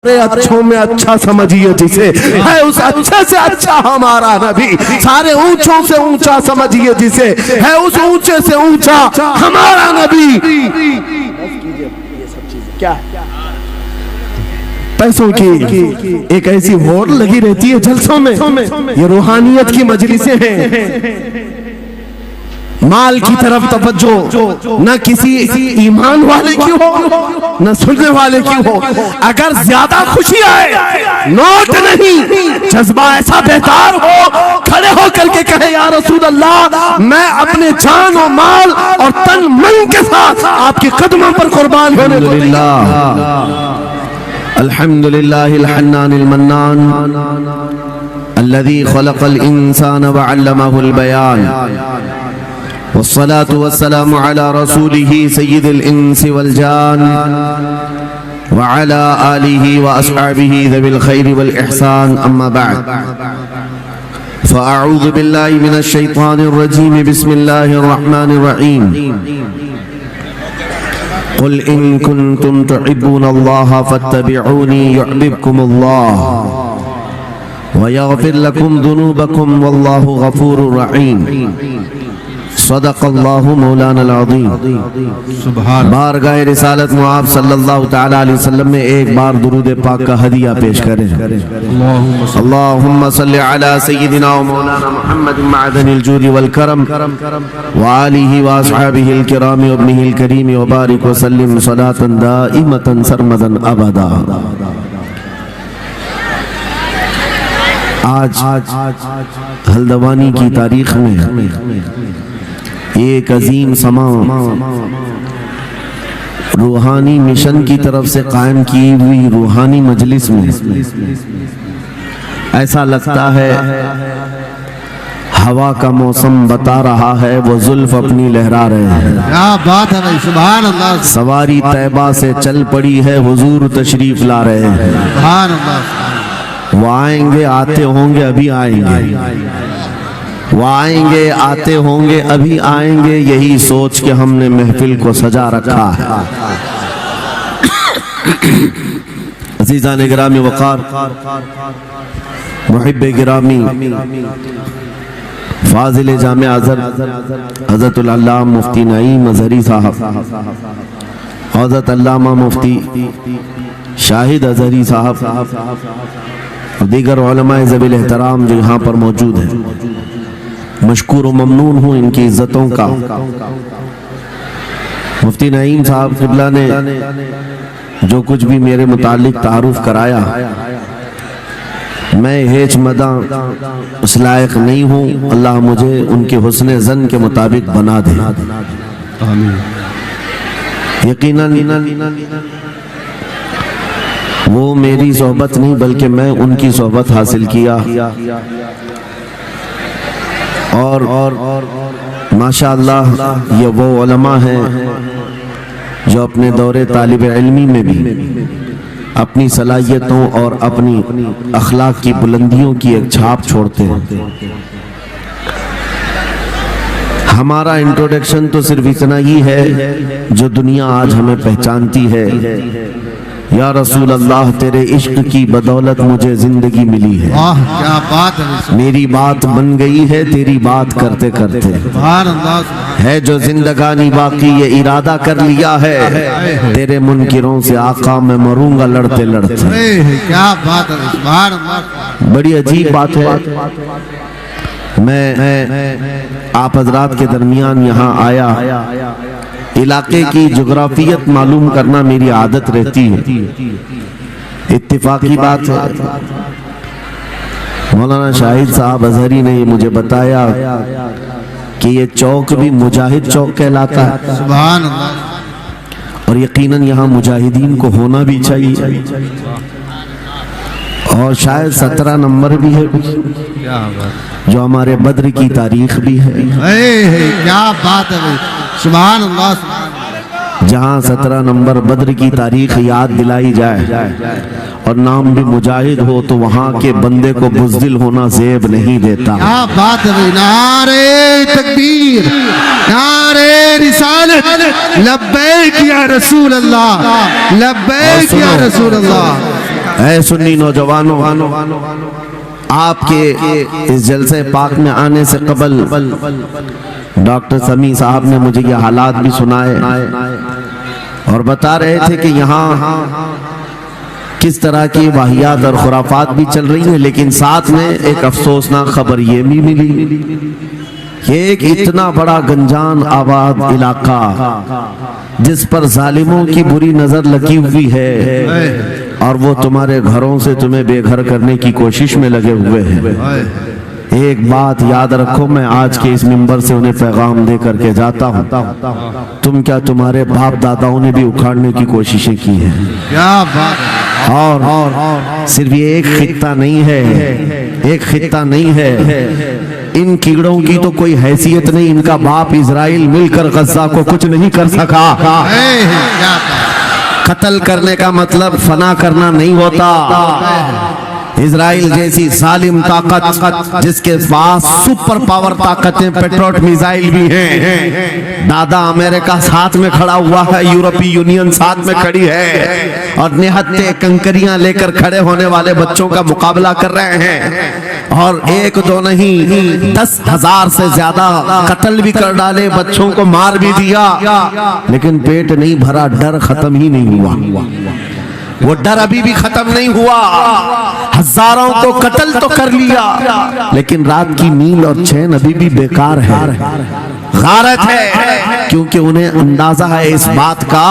अच्छों में अच्छा समझिए जिसे, है उस अच्छे से अच्छा हमारा नबी। सारे ऊंचों से ऊंचा समझिए जिसे, है उस ऊंचे से ऊंचा हमारा नबी। क्या पैसों की एक ऐसी होड़ लगी रहती है जलसों में, ये रूहानियत की मजलिसें हैं। माल की तरफ तवज्जो न किसी ईमान वाले की हो न सुनने वाले की हो। अगर ज्यादा खुशी आए नोट नहीं, जज्बा ऐसा बेहतर हो, खड़े होकर के कहे या रसूल अल्लाह मैं अपने जान और माल और तन मन के साथ आपके कदमों पर कुर्बान होने को तैयार। अल्हम्दुलिल्लाहिल हन्नानिल मन्नान अल्लज़ी खलक़ल इंसान व अल्लमहुल बयान वस्सलातु वस्सलामु अला रसूलिही सय्यिदिल इंसी वल जान व अला आलिही व अस्हाबिही ज़विल खैरि वल इहसान, अम्मा बअद। फ़अऊज़ु बिल्लाहि मिनश शैतानिर रजीम, बिस्मिल्लाहिर रहमानिर रहीम। क़ुल इन कुन्तुम तुहिब्बूनल्लाह फत्तबिऊनी युहब्बिबकुमुल्लाह व यग़फिर लकुम ज़ुनूबकुम वल्लाहु गफ़ूरुर रहीम। सदक़ल्लाहु मौलानल अज़ीम। बारगाह रिसालत मुआब सल्लल्लाहु तआला अलैहि वसल्लम में एक बार दुरूद पाक का हदिया पेश करें। अल्लाहुम्मा सल्लि अला सय्यिदिना व मौलाना मुहम्मदिन मअदनिल जूदि वल करम व आलिहि व अस्हाबिहिल किराम व इब्निहिल करीम व बारिक व सल्लिम सलातन दाइमतन सरमदन अबदा। आज हल्दवानी की तारीख में एक अजीम समा रूहानी मिशन की तरफ से कायम की हुई रूहानी मजलिस में ऐसा लगता है हवा का मौसम बता रहा है वो जुल्फ अपनी लहरा रहे हैं। क्या बात है भाई, सुभान अल्लाह। सवारी तैबा से चल पड़ी है, हुजूर तशरीफ ला रहे हैं। सुभान अल्लाह। वो आएंगे, आते होंगे, अभी आएंगे। वो आएंगे, आते होंगे, अभी आएंगे। यही सोच के हमने महफिल को सजा रखा है। अज़ीज़ान गिरामी वक़ार, मुहिब्बे गिरामी, फाज़िल जामे हज़रतुल अल्लामा मुफ्ती नईम अज़हरी साहब, हज़रत अल्लामा मुफ्ती शाहिद अज़हरी साहब और दीगर उलमाए ज़वील एहतराम जो यहाँ पर मौजूद हैं, मशकूर व ममनून हूँ इनकी इज्जतों का। मुफ्ती नईम साहब क़िबला ने जो कुछ भी मेरे मुतालिक तारुफ कराया, मैं हेज मदा उस लायक नहीं हूँ। अल्लाह मुझे उनके हुस्ने ज़न के मुताबिक बना दे। यकीनन वो मेरी सोहबत नहीं बल्कि मैं उनकी सोहबत हासिल किया और माशाअल्लाह ये वो उलमा हैं जो अपने दौरे तालिब इल्मी में भी अपनी सलाहियतों और अपनी अखलाक की बुलंदियों की एक छाप छोड़ते हैं। हमारा इंट्रोडक्शन तो सिर्फ इतना ही है जो दुनिया आज हमें पहचानती है। या रसूल अल्लाह तेरे इश्क की बदौलत मुझे जिंदगी मिली है। क्या बात है, मेरी बात बन गई है तेरी बात करते करते। सुभान अल्लाह। है जो जिंदगानी बाकी ये इरादा कर लिया है, तेरे मुनकिरों से आका मैं मरूंगा लड़ते लड़ते। क्या बात है, सुभान अल्लाह। बड़ी अजीब बात है। मैं आप हजरात के दरमियान यहाँ आया, इलाके की जोग्राफियत मालूम करना मेरी आदत रहती है। इत्तिफाकी बात है, मौलाना शाहिद साहब अज़हरी ने ये मुझे बताया कि ये चौक भी मुजाहिद चौक कहलाता है। सुभान अल्लाह। और यकीनन यहाँ मुजाहिदीन को होना भी चाहिए। और शायद 17 नंबर भी है कुछ, जो हमारे बद्र की तारीख भी है। क्या बात है भाई, सुभान अल्लाह। जहाँ 17 नंबर बद्र की तारीख याद दिलाई जाए और नाम भी मुजाहिद हो तो वहाँ के बंदे को बुज़दिल होना ज़ेब नहीं देता। क्या बात है भाई, नारे तकबीर, नारे रिसालत, लब्बैक या रसूल अल्लाह, लब्बैक या रसूल अल्लाह। ऐ सुन्नी नौजवानों, आपके इस जलसे पाक में आने से कबल डॉक्टर समी साहब ने मुझे ये हालात भी सुनाए और बता रहे थे कि यहाँ किस तरह की वाहियात और खुराफात भी चल रही हैं, लेकिन साथ में एक अफसोसनाक खबर ये भी मिली, ये एक इतना बड़ा गंजान आबाद इलाका जिस पर जालिमों की बुरी नजर लगी हुई है और वो तुम्हारे घरों से तुम्हें बेघर करने की कोशिश में लगे हुए हैं। एक बात याद रखो, मैं आज के इस मिंबर से उन्हें पैगाम दे करके जाता हूँ, तुम क्या तुम्हारे बाप दादाओं ने भी उखाड़ने की कोशिशें की हैं? क्या बात। और सिर्फ ये एक खित्ता नहीं है, एक खित्ता नहीं है, इन कीड़ों की तो कोई हैसियत नहीं। इनका बाप इजराइल मिलकर गज़ा को कुछ नहीं कर सका। कत्ल करने का मतलब फना करना नहीं होता। इजराइल जैसी जालिम ताकत जिसके पास सुपर पावर ताकतें, पेट्रोट मिसाइल भी हैं, दादा अमेरिका साथ में खड़ा हुआ है, यूरोपीय यूनियन साथ में खड़ी है और निहत्ते कंकरियां लेकर खड़े होने वाले बच्चों का मुकाबला कर रहे हैं और एक दो नहीं 10,000 से ज्यादा कत्ल भी कर डाले, बच्चों को मार भी दिया, लेकिन पेट नहीं भरा, डर खत्म ही नहीं हुआ। वो डर अभी भी खत्म नहीं हुआ। हजारों को कत्ल तो कर लिया, लेकिन रात की नींद और चैन अभी भी बेकार है, गारत है, क्योंकि उन्हें अंदाजा है इस बात का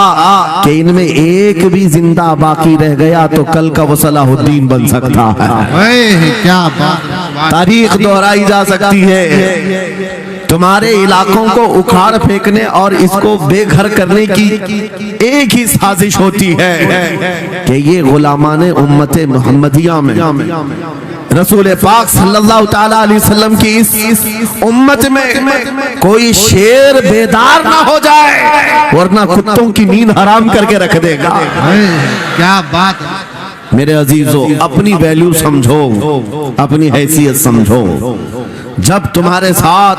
कि इनमें एक भी जिंदा बाकी रह गया तो कल का वो सलाहुद्दीन बन सकता है। क्या बात। तारीख दोहराई जा सकती है। तुम्हारे इलाकों को उखाड़ फेंकने और इसको बेघर करने की एक ही साजिश होती है कि ये गुलामाने उम्मते मुहम्मदिया में रसूल पाक सल्लल्लाहु ताला अलैहि वसल्लम की इस उम्मत में कोई शेर बेदार ना हो जाए, वरना कुत्तों की नींद हराम करके रख देगा। क्या बात। मेरे अजीजों, अपनी वैल्यू समझो, अपनी हैसियत समझो। जब तुम्हारे साथ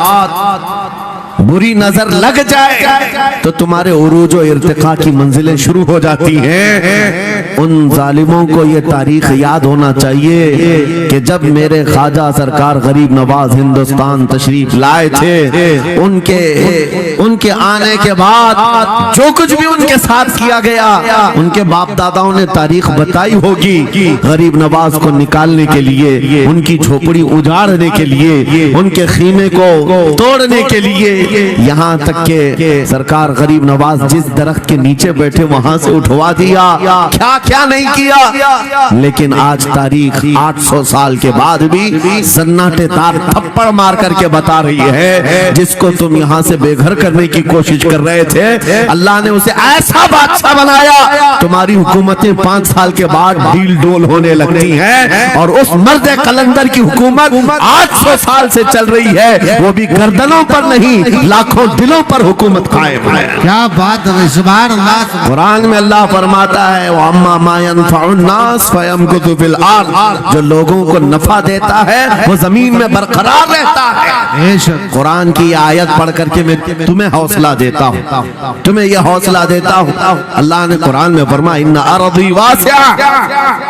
बुरी नजर लग जाए तो तुम्हारे उरूज और इर्तिका की मंजिलें शुरू हो जाती हैं। उन जालिमों को ये तारीख याद होना चाहिए कि जब मेरे ख्वाजा सरकार गरीब नवाज हिंदुस्तान तशरीफ लाए थे, उनके आने के बाद जो कुछ भी उनके साथ किया गया, उनके बाप दादाओं ने तारीख बताई होगी। गरीब नवाज को निकालने के लिए, उनकी झोपड़ी उजाड़ने के लिए, उनके खीमे को तोड़ने के लिए, यहाँ तक के सरकार गरीब नवाज जिस दरख्त के नीचे बैठे वहां से उठवा दिया, क्या क्या नहीं किया। लेकिन आज तारीख 800 साल के बाद भी सन्नाटे तार थप्पड़ मार करके बता रही है, जिसको तुम यहाँ से बेघर करने की कोशिश कर रहे थे, अल्लाह ने उसे ऐसा बादशाह बनाया। तुम्हारी हुकूमतें 5 साल के बाद ढील डोल होने लगती हैं और उस मर्द कलंदर की हुकूमत 800 साल से चल रही है, वो भी गर्दनों पर नहीं, लाखों दिलों पर हुकूमत कायम है। क्या बात है। सुभान अल्लाह। कुरान में अल्लाह फरमाता है, वो अम्मा मा यनफउन नास फयमकुतु फिल अर्द, जो लोगों को नफा देता है वो जमीन में बरकरार रहता है। कुरान की आयत पढ़ करके मैं तुम्हें हौसला देता हूँ, तुम्हें यह हौसला देता हूँ। अल्लाह ने कुरान में फरमाया, इन्ना अर्दी वासिआ,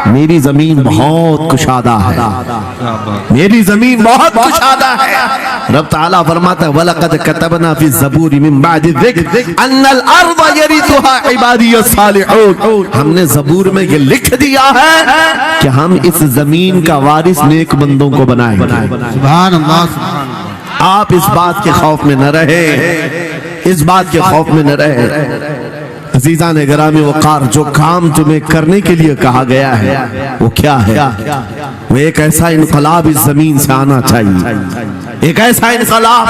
मेरी जमीन बहुत कुशादा है, मेरी जमीन बहुत कुशादा है। रब ताला फरमाता है, वलक़द कतबना फी ज़बूर मिन बादि ज़िक्र अन्नल अर्द यरिथुहा इबादियस सालिहून, हमने ज़बूर में ये लिख दिया है कि हम इस जमीन का वारिस नेक बंदों को बनाएंगे। सुभान अल्लाह। आप इस बात के खौफ में न रहे, इस बात के खौफ में न रहे। अजीजा ने गिरामी वक़ार, जो काम तुम्हें करने के लिए कहा गया है वो क्या है? वो एक ऐसा इनकलाब इस जमीन से आना चाहिए, एक ऐसा इनकलाब।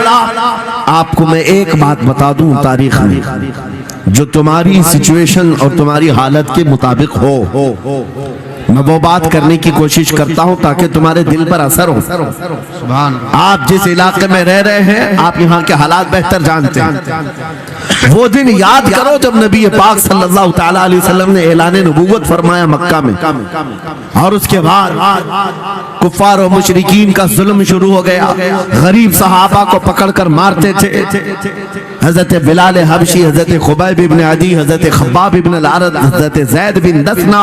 आपको मैं एक बात बता दूं तारीख में, जो तुम्हारी सिचुएशन और तुम्हारी हालत के मुताबिक हो, मैं वो बात करने की कोशिश करता हूं ताकि तुम्हारे दिल पर असर हो। आप जिस इलाके में रह रहे हैं, आप यहाँ के हालात बेहतर जानते हैं। वो दिन याद करो जब नबी पाक सल्लल्लाहु ताला अलैहि वसल्लम ने ऐलान नबूवत फरमाया मक्का में, और उसके बाद कुफ्फार और मुशरिकीन का जुल्म शुरू हो गया। गरीब सहाबा को पकड़कर मारते थे। हजरत बिलाल हबशी, हजरत खुबैब इब्न अदी, हजरत खब्बाब इब्न अल-अरद, हजरत ज़ैद बिन दसना,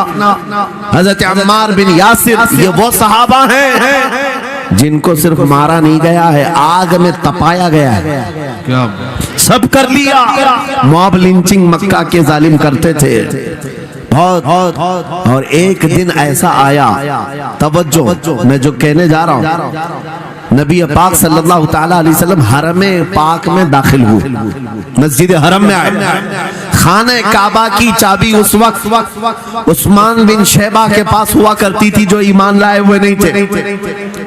हजरत हजरत अम्मार बिन यासिर, ये वो सहाबा हैं जिनको सिर्फ मारा नहीं गया है, आग में तपाया गया है। क्या सब कर लिया। मॉब लिंचिंग मक्का के जालिम करते थे बहुत। और एक दिन ऐसा आया, तवज्जो, मैं जो कहने जा रहा हूं, नबी पाक सल्लल्लाहु ताला अलैहि वसल्लम हरम पाक में दाखिल हुए, मस्जिद हरम में आए। खाने काबा की चाबी उस वक्त उस्मान बिन शैबा के पास हुआ करती थी, जो ईमान लाए हुए नहीं थे।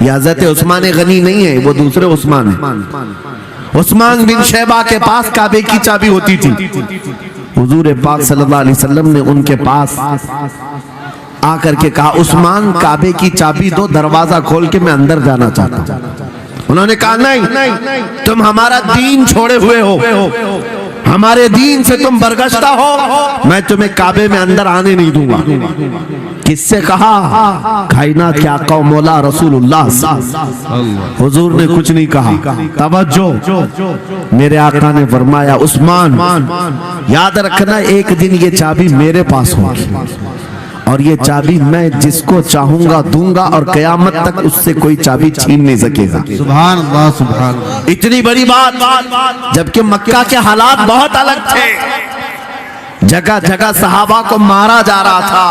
हज़रत उस्मान गनी नहीं है, वो दूसरे उस्मान है। उस्मान बिन शैबा के पास काबे की चाबी होती थी। हुजूर पाक सल्लल्लाहु अलैहि वसल्लम ने उनके पास आकर के कहा, उस्मान काबे की चाबी दो, दरवाजा खोल के मैं अंदर जाना चाहता हूं। उन्होंने कहा नहीं, तुम हमारा दीन छोड़े हुए हो, हमारे दीन से तुम बरगश्ता हो, मैं तुम्हें काबे में अंदर आने नहीं दूंगा। किससे कहा? कायनात के आका मौला रसूलुल्लाह। हुजूर ने कुछ नहीं कहा। तवज्जो, मेरे आका ने फरमाया, उस्मान याद रखना, एक दिन ये चाबी मेरे पास होगी और ये चाबी मैं जिसको चाहूंगा दूंगा और कयामत तक उससे कोई चाबी छीन नहीं सकेगा। सुभान अल्लाह, सुभान अल्लाह। इतनी बड़ी बात, जबकि मक्का के हालात बहुत अलग थे। जगह जगह सहाबा को मारा जा रहा था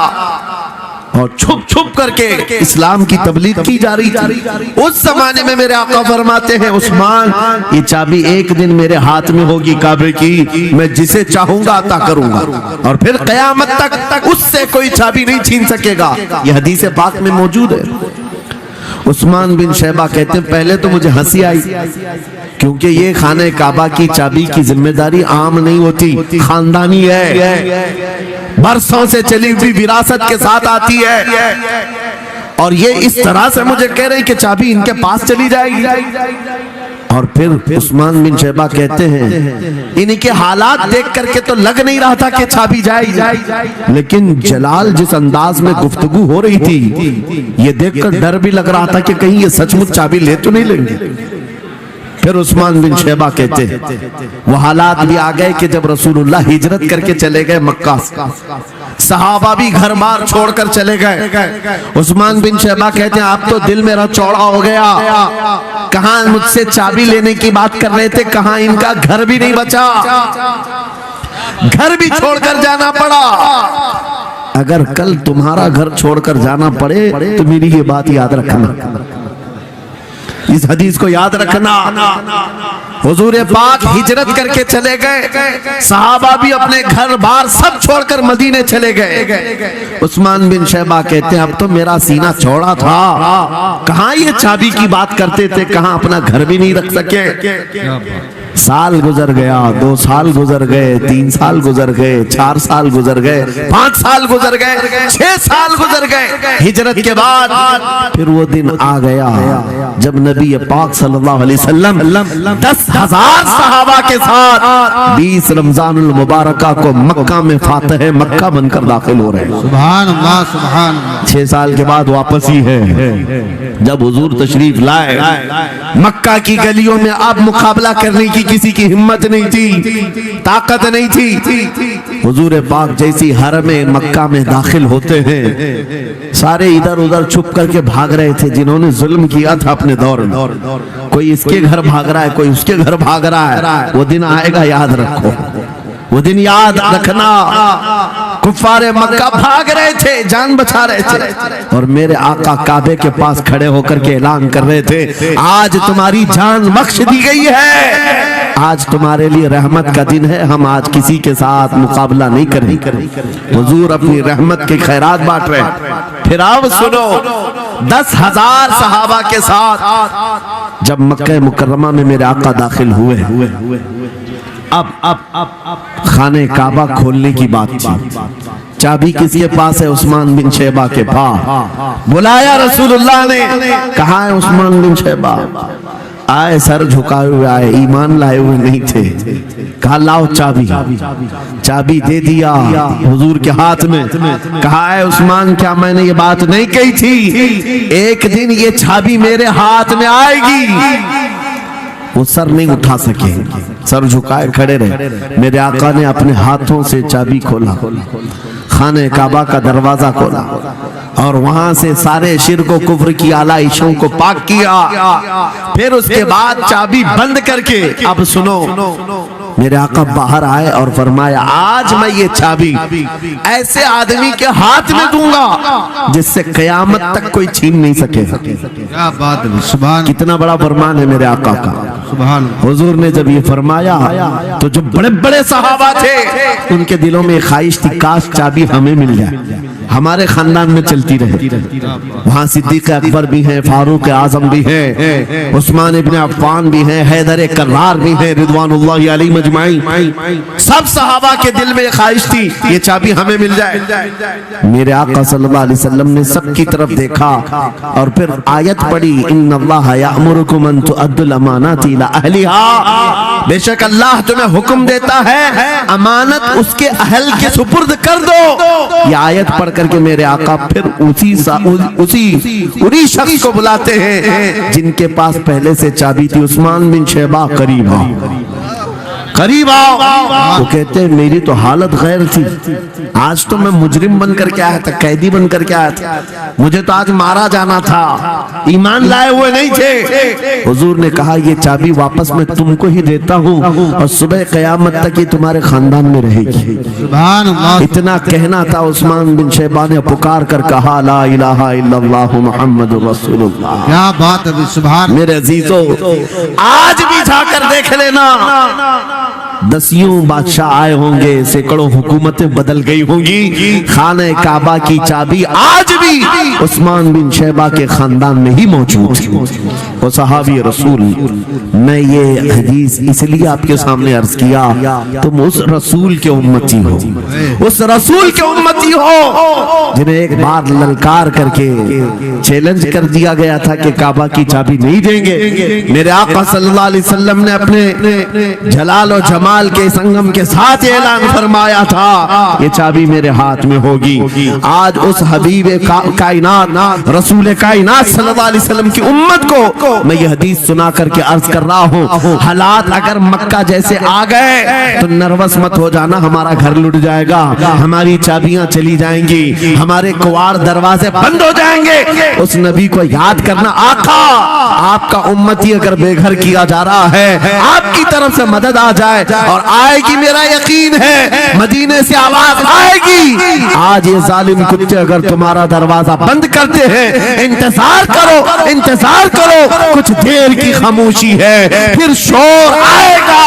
और छुप छुप करके इस्लाम की तबलीग की जा रही थी। उस जमाने में मेरे आका फरमाते हैं, उस्मान ये चाबी एक दिन मेरे हाथ में होगी काबे की, मैं जिसे चाहूंगा अता करूंगा और फिर कयामत तक उससे कोई चाबी नहीं छीन सकेगा। यह हदीस पाक में मौजूद है। उस्मान बिन शैबा कहते हैं, पहले तो मुझे हंसी आई, क्योंकि ये खाने काबा की चाबी की जिम्मेदारी आम नहीं होती, खानदानी है, बरसों से चली हुई विरासत के साथ आती है। और ये इस तरह से मुझे कह रहे कि चाबी इनके पास चली जाएगी। और फिर उस्मान बिन शैबा कहते हैं, इनके हालात देख करके तो लग नहीं रहा था कि चाबी जाएगी, लेकिन जलाल जिस अंदाज में गुफ्तगू हो रही थी, ये देखकर डर भी लग रहा था कि कहीं ये सचमुच चाबी ले तो नहीं लेंगे। फिर उस्मान बिन शैबा कहते हैं, वो हालात भी आ गए कि जब रसूलुल्लाह हिजरत करके चले गए मक्का, सहाबा भी घर बार छोड़कर चले गए। उस्मान बिन शैबा कहते हैं, आप तो दिल मेरा चौड़ा हो गया, कहां मुझसे चाबी लेने की बात कर रहे थे, कहां इनका घर भी नहीं बचा, घर भी छोड़कर जाना पड़ा। अगर कल तुम्हारा घर छोड़कर जाना पड़े तो मेरी ये बात याद रखना, इस हदीस को याद रखना। हुजूर पाक हिजरत करके चले गए, सहाबा भी अपने घर बार सब छोड़कर मदीने चले गए। उस्मान बिन शैबा कहते हैं, अब तो मेरा सीना चौड़ा था, कहां ये चाबी की बात करते थे, कहां अपना घर भी नहीं रख सके। साल गुजर गया, 2 साल गुजर गए, 3 साल गुजर गए, 4 साल गुजर गए, 5 साल गुजर गए, 6 साल गुजर गए। हिजरत के बाद फिर वो दिन आ गया जब नबी पाक सल्लल्लाहु अलैहि वसल्लम 10,000 सहाबा के साथ 20 रमजानुल मुबारका को मक्का में फातह मक्का बनकर दाखिल हो रहे हैं। सुभान अल्लाह, सुभान अल्लाह। 6 साल के बाद वापस ही है जब हुजूर तशरीफ लाए। मक्का की गलियों में अब मुकाबला करने की किसी की हिम्मत नहीं थी, ताकत नहीं थी। हुजूर पाक जैसी हरम मक्का में दाखिल होते हैं, सारे इधर उधर छुप करके भाग रहे थे जिन्होंने जुल्म किया था अपने दौर में। कोई इसके घर भाग रहा है, कोई उसके घर भाग रहा है। वो दिन आएगा, याद रखो, वो दिन याद रखना। कुफारे मक्का भाग रहे थे, जान बचा रहे थे, और मेरे आका काबे के पास खड़े होकर के ऐलान कर रहे थे, आज तुम्हारी जान बख्श दी गई है, आज तुम्हारे लिए रहमत का दिन है, हम आज किसी के साथ मुकाबला नहीं करेंगे। हुजूर अपनी रहमत के खैरात बांट रहे हैं। फिर आप सुनो, 10,000 सहाबा के साथ जब मक्का मुकर्रमा में मेरे आका दाखिल हुए, अब खाने काबा खोलने की बात थी। चाबी किसके पास है? उस्मान बिन शैबा के पास। बुलाया रसूलुल्लाह ने, कहा है उस्मान बिन शैबा? आए, सर झुकाए हुए आए, ईमान लाए हुए नहीं थे। कहा लाओ चाबी। चाबी दे दिया हुजूर के हाथ में। कहा है उस्मान, क्या मैंने ये बात नहीं कही थी, एक दिन ये चाबी मेरे हाथ में आएगी? वो सर नहीं उठा सके, सर झुकाए खड़े रहे। मेरे आका ने अपने हाथों से चाबी खोला, खाने काबा का दरवाजा खोला और वहां से सारे शिर्क व कुफ्र की आलाइशों को पाक किया। फिर उसके बाद चाबी बंद करके, अब सुनो, मेरे आका बाहर आए और फरमाया, आज मैं ये चाबी ऐसे आदमी के हाथ में दूंगा जिससे कयामत तक कोई छीन नहीं सकेगा। क्या बात है, सुभान, कितना बड़ा फरमान है मेरे आका का। सुभान। हुजूर ने जब ये फरमाया तो जो बड़े बड़े सहाबा थे उनके दिलों में ख्वाहिश थी, काश चाबी हमें मिल जाए, हमारे खानदान में चलती रहे। वहां सिद्दीक अकबर भी हैं, फारूक आजम भी हैं, उस्मान इब्ने अफ्फान भी हैं, हैदर कर्रार भी हैं, रिदवानुल्लाहि अलैहि मजमाइन। सब सहाबा के दिल में ख्वाहिश थी ये चाबी हमें मिल जाए। मेरे आका सल्लल्लाहु अलैहि वसल्लम ने सबकी तरफ देखा और फिर आयत पढ़ी, इन्नल्लाह यअमुरुकुम अन तुअद्दुल अमानाति इला अहलिहा, बेशक अल्लाह तुम्हें हुक्म देता है अमानत उसके अहल के सुपुर्द कर दो। ये आयत पढ़ करके मेरे आका फिर उसी शख्स को बुलाते हैं जिनके पास पहले से चाबी थी, उस्मान बिन शैबा, करीब आओ। वो कहते हैं मेरी तो हालत गैर थी, आज तो मैं मुजरिम बनकर के आया था, कैदी बनकर के आया था, मुझे तो आज मारा जाना था, ईमान लाए हुए नहीं थे। हुजूर ने कहा ये चाबी वापस मैं तुमको ही देता हूँ और सुबह कयामत तक ये तुम्हारे खानदान में रहेगी। सुभान अल्लाह। इतना कहना था, उस्मान बिन शैबा ने पुकार कर कहा, ला इलाहा इल्लल्लाहु मुहम्मदुर रसूलुल्लाह। क्या बात है, सुभान। मेरे अजीजों, आज भी जाकर देख लेना, दसियों बादशाह आए होंगे, सैकड़ों हुकूमतें बदल गई होंगी, खाने काबा की चाबी आज भी उस्मान बिन शैबा के खानदान में ही मौजूद थी। वो सहाबी रसूल। मैं ये हदीस इसलिए आपके सामने अर्ज किया, तुम उस रसूल के उम्मती हो, उस रसूल के उम्मती हो जिन्हें एक बार ललकार करके चैलेंज कर दिया गया था कि काबा की चाबी नहीं देंगे। मेरे आका सल्लल्लाहु अलैहि वसल्लम ने अपने जलाल और जमाल के संगम के साथ ऐलान फरमाया था, ये चाबी मेरे हाथ में होगी। आज उस हबीब कायनात रसूल कायनात सल्लल्लाहु अलैहि वसल्लम की उम्मत को मैं ये हदीस सुना करके अर्ज कर रहा हूँ, हालात अगर मक्का जैसे आ गए तो नर्वस मत हो जाना, हमारा घर लुट जाएगा, हमारी चाबियां चली जाएंगी, हमारे कुआर दरवाजे बंद हो जाएंगे। उस नबी को याद करना, आका आपका उम्मती अगर बेघर किया जा रहा है, आपकी तरफ से मदद आ जाए और आएगी, मेरा यकीन है मदीने से आवाज आएगी। आज ये जालिम कुत्ते अगर तुम्हारा दरवाजा बंद करते हैं, इंतजार करो, इंतजार करो, कुछ देर की खामोशी है, फिर शोर आएगा।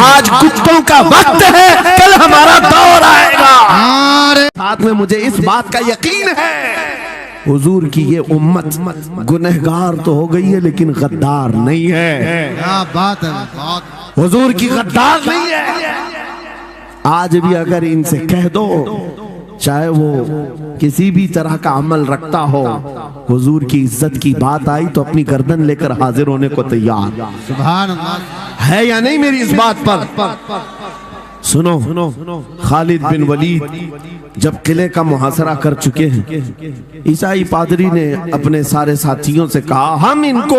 आज कुत्तों का वक्त है, कल हमारा दौर आएगा। साथ में मुझे इस बात का यकीन है, हुजूर की ये उम्मत गुनहगार तो हो गई है लेकिन गद्दार नहीं है। क्या बात है, हुजूर की गद्दार नहीं है। आज भी अगर इनसे कह दो, चाहे वो किसी भी तरह का अमल रखता हो, हुजूर की इज्जत की बात आई तो अपनी गर्दन लेकर हाजिर होने को तैयार। सुभान अल्लाह। है या नहीं मेरी इस बात पर? सुनो, खालिद बिन वलीद जब किले का मुहासरा कर चुके हैं, ईसाई पादरी ने अपने सारे साथियों से कहा, हम इनको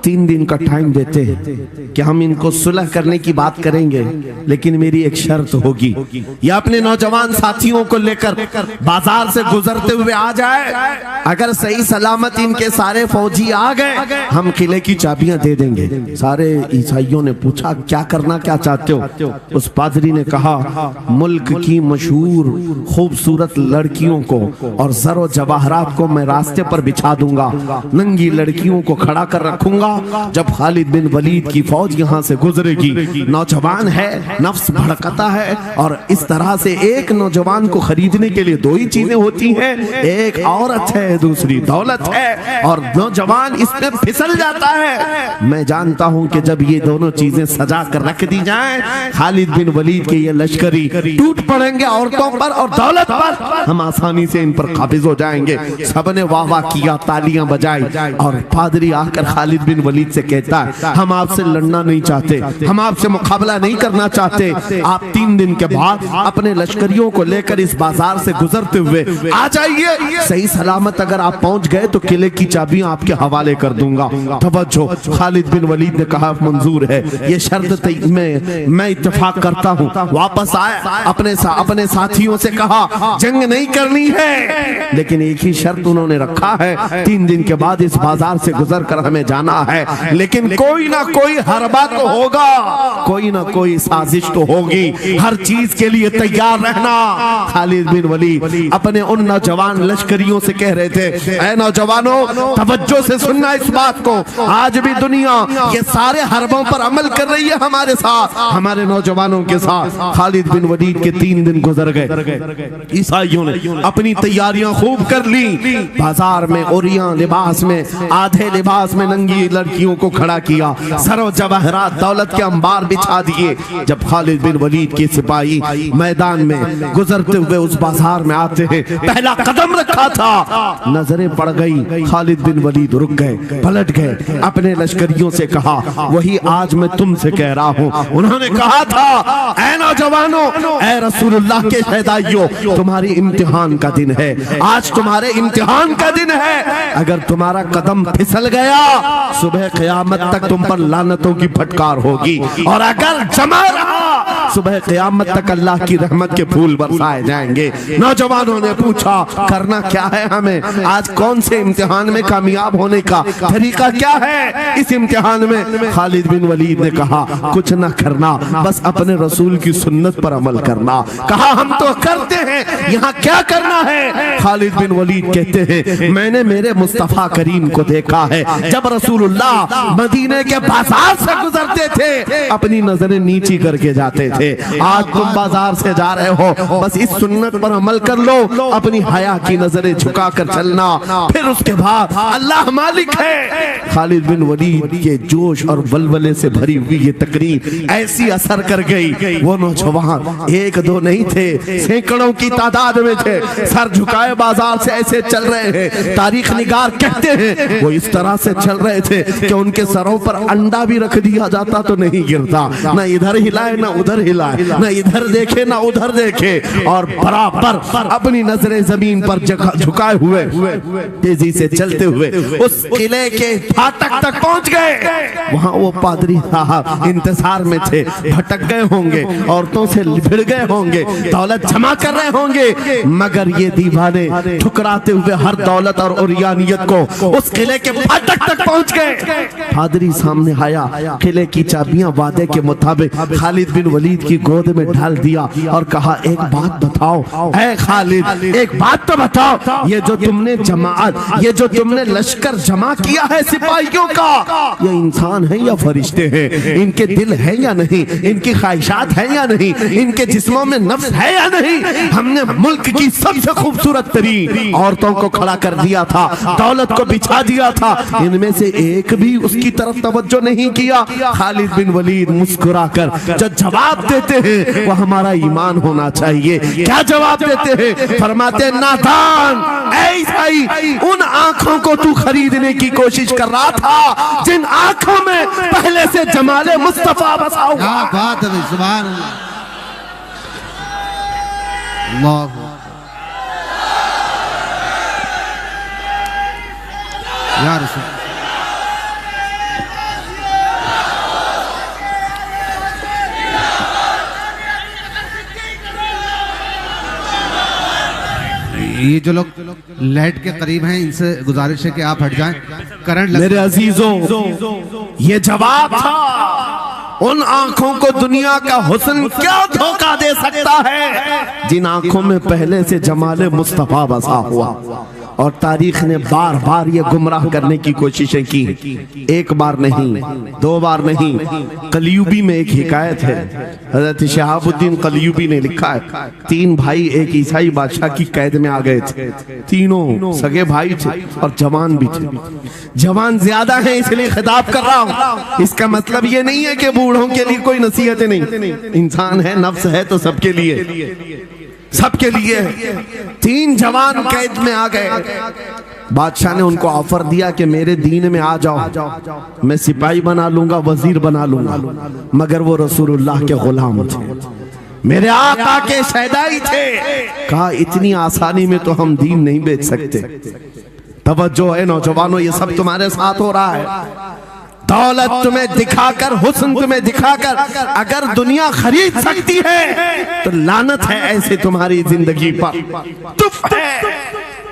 3 दिन का टाइम देते हैं कि हम इनको सुलह करने की बात करेंगे, लेकिन मेरी एक शर्त होगी, या अपने नौजवान साथियों को लेकर बाजार से गुजरते हुए आ जाए, अगर सही सलामत इनके सारे फौजी आ गए, हम किले की चाबियां दे देंगे। सारे ईसाइयों ने पूछा, क्या करना क्या चाहते हो? उस पादरी ने कहा, मुल्क की मशहूर खूबसूरत लड़कियों को और जरो जवाहरात को मैं रास्ते पर बिछा दूंगा, नंगी लड़कियों को खड़ा कर रखूंगा, जब खालिद बिन वलीद की फौज यहाँ से गुजरेगी, नौजवान है, नफ्स भड़कता है, और इस तरह से एक नौजवान को खरीदने के लिए 2 ही चीजें होती हैं, एक औरत है, दूसरी दौलत है, और नौजवान इसमें फिसल जाता है। मैं जानता हूं कि जब ये दोनों चीजें सजा कर रख दी जाएं, खालिद बिन वलीद के ये लश्करी टूट पड़ेंगे औरतों पर और दौलत पर, हम आसानी से इन पर काबिज हो जाएंगे। सबने वाह वाह किया, तालियां बजाई, और पादरी आकर खालिद बिन बिन वलीद से कहता है, हम आपसे लड़ना नहीं चाहते, हम आपसे मुकाबला नहीं करना चाहते। आप 3 दिन के बाद अपने लश्करियों को लेकर इस बाजार से गुजरते हुए आ जाइए। सही सलामत अगर आप पहुंच गए तो किले की चाबियां आपके हवाले कर दूंगा। तवज्जो, खालिद बिन वलीद ने कहा मंजूर है, ये शर्त मैं इत्तेफाक करता हूँ। वापस आए, अपने साथियों से कहा जंग नहीं करनी है, लेकिन एक ही शर्त उन्होंने रखा है, 3 दिन के बाद इस बाजार से गुजर कर हमें जाना है, लेकिन कोई ना कोई हरबा तो होगा, कोई ना कोई साजिश तो होगी, हर चीज के लिए तैयार रहना। खालिद बिन वलीद अपने उन नौजवान लश्करियों से कह रहे थे, ऐ नौजवानों तवज्जो से सुनना इस बात को, आज भी दुनिया ये सारे हरबों पर अमल कर रही है हमारे साथ, हमारे नौजवानों के साथ। खालिद बिन वलीद के 3 दिन गुजर गए। ईसाइयों ने अपनी तैयारियां खूब कर ली। बाजार में ओरियां लिबास में, आधे लिबास में नंगी लड़कियों को खड़ा किया, सरो जवाहरात दौलत के अंबार बिछा दिए। जब खालिद बिन वलीद के सिपाही मैदान में गुजरते हुए उस बाजार में आते हैं, पहला कदम रखा था, नजरें पड़ गई। खालिद बिन वलीद रुक गए, पलट गए, अपने लश्करियों से कहा, वही आज मैं तुमसे कह रहा हूँ। उन्होंने कहा था, ऐ नौजवानों, ऐ रसूलुल्लाह के शहदाइयों, तुम्हारी इम्तिहान का दिन है, आज तुम्हारे इम्तिहान का दिन है। अगर तुम्हारा कदम फिसल गया, सुबह क़यामत तक तुम पर लानतों की फटकार होगी, और अगर जमा रहा, सुबह क़यामत तक अल्लाह की रहमत के फूल बरसाए जाएंगे। नौजवानों ने पूछा, करना क्या है हमें, आज कौन से इम्तिहान में कामयाब होने का तरीका क्या है इस इम्तिहान में? खालिद बिन वलीद ने कहा, कुछ ना करना, बस अपने रसूल की सुन्नत पर अमल करना। कहा, हम तो करते हैं, यहाँ क्या करना है? खालिद बिन वलीद कहते हैं, मैंने मेरे मुस्तफा करीम को देखा है, जब रसूलुल्लाह मदीने के बाजार से गुजरते थे, अपनी नजरें नीची करके जाते थे। आज तुम बाजार से जा रहे हो, बस इस सुन्नत पर अमल कर लो, अपनी हया की नजरें झुका कर चलना, फिर उसके बाद अल्लाह मालिक है। खालिद बिन वलीद के जोश और वलवले से भरी हुई ये तकरीर ऐसी असर कर गई। वो नौजवान 1-2 नहीं थे, सैकड़ों की तादाद में थे, सर झुकाए बाजार से ऐसे चल रहे हैं। तारीख निगार कहते हैं वो इस तरह से चल रहे थे कि उनके सरों पर अंडा भी रख दिया जाता तो नहीं गिरता, ना इधर हिलाए ना उधर हिलाए, ना इधर देखे ना उधर देखे, और बराबर अपनी नजरें जमीन पर झुकाए हुए तेजी से चलते हुए उस किले के फाटक तक पहुंच गए। वहां वो पादरी साहब इंतजार में थे, भटक गए होंगे, औरतों से भिड़ गए होंगे, दौलत जमा कर रहे होंगे, मगर ये दीवाने ठुकराते हुए हर दौलत और ओरियानियत को उस किले के फाटक तक पहुंच गए। पादरी सामने आया, किले की चाबियां वादे के मुताबिक खालिद बिन वलीद की गोद में डाल दिया और कहा, एक बात बताओ ऐ खालिद, एक बात तो बताओ, ये जो तुमने जमात, ये जो तुमने लश्कर जमा किया है सिपाहियों का, ये इंसान है या फरिश्ते हैं? इनके दिल है या नहीं? इनकी ख्वाहिशात है या नहीं? इनके जिस्मों में नफ्स है या नहीं? हमने मुल्क की सबसे खूबसूरत तरीन औरतों को खड़ा कर दिया था, दौलत को बिछा दिया था, इनमें से एक भी उसकी तरफ तवज्जो नहीं किया। खालिद बिन वलीद मुस्कुराकर जो जवाब देते हैं वो हमारा ईमान होना चाहिए। क्या जवाब देते हैं? फरमाते, नादान, ऐसी उन आंखों को तू खरीदने की कोशिश कर रहा था जिन आंखों में पहले से जमाले मुस्तफा बसा हुआ। क्या बात है, सुभान अल्लाह। या रसूल, ये जो लोग लाइट के करीब हैं, इनसे गुजारिश है कि आप हट जाएं, करंट मेरे अजीजों, ये जवाब था उन आंखों को दुनिया का हुस्न क्या धोखा दे सकता है जिन आंखों में पहले से जमाले मुस्तफा बसा हुआ। और तारीख ने बार बार ये गुमराह करने की कोशिशें की, एक बार नहीं, 2 बार नहीं। कलयुबी में एक हिकायत है, हजरत शहाबुद्दीन कलयुबी ने लिखा है, 3 भाई एक ईसाई बादशाह की कैद में आ गए थे, तीनों सगे भाई थे और जवान भी थे। जवान ज्यादा हैं इसलिए खिताब कर रहा हूं, इसका मतलब ये नहीं है कि बूढ़ों के लिए कोई नसीहतें नहीं, इंसान है, नफ्स है तो सबके लिए, सबके लिए। 3 जवान कैद में आ गए, बादशाह ने उनको ऑफर दिया कि मेरे दीन में आ जाओ, मैं सिपाही बना लूंगा, वजीर बना लूंगा, मगर वो रसूलुल्लाह के गुलाम थे, मेरे आका के शहदाई थे। कहा इतनी आसानी में तो हम दीन नहीं बेच सकते। तवज्जो है नौजवानों, ये सब तुम्हारे साथ हो रहा है। दौलत तुम्हें दिखाकर, हुस्न तुम्हें दिखाकर अगर दुनिया खरीद सकती है तो लानत है ऐसे तुम्हारी जिंदगी पर। तुफ है।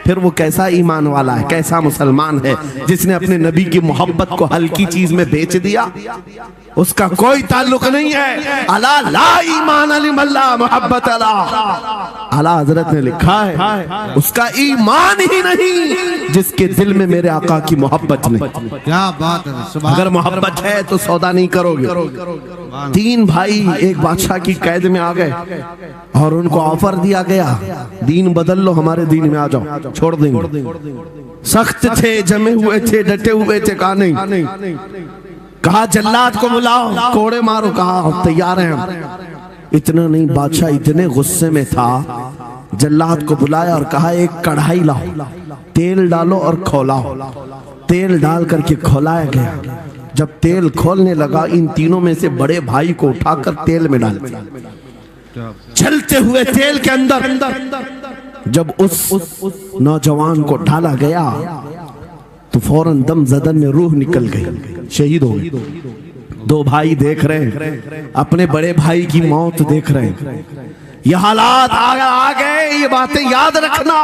फिर वो कैसा ईमान वाला है, कैसा मुसलमान है जिसने अपने नबी की मोहब्बत को हल्की चीज में बेच दिया? उसका कोई ताल्लुक नहीं है। अला ला ईमान अलिमल्ला मोहब्बत अला, आला हजरत ने लिखा है उसका ईमान ही नहीं जिसके दिल में मेरे आका की मोहब्बत नहीं। क्या बात है। अगर मोहब्बत है तो सौदा नहीं करोगे। तीन भाई एक बादशाह की कैद में आ गए और उनको ऑफर दिया गया, दीन बदल लो, हमारे दीन में आ जाओ, छोड़ देंगे। सख्त थे, जमे हुए थे, डटे हुए थे। कहा नहीं, कहा जल्लाद को बुलाओ, कोड़े मारो। कहा तैयार हैं हम। इतना नहीं, बादशाह इतने गुस्से में था, जल्लाद को बुलाया और कहा एक कढ़ाई लाओ, तेल डालो और खौलाओ। तेल डाल करके खौलाया गया। जब तेल खोलने लगा, इन तीनों में से बड़े भाई को उठाकर तेल में डाल दिया। चलते हुए तेल के अंदर जब उस नौजवान को डाला गया तो फौरन दम जदन में रूह निकल गई, शहीद हो गई। दो भाई देख रहे हैं, अपने बड़े भाई की मौत देख रहे हैं। ये हालात आ गए, ये बातें याद रखना।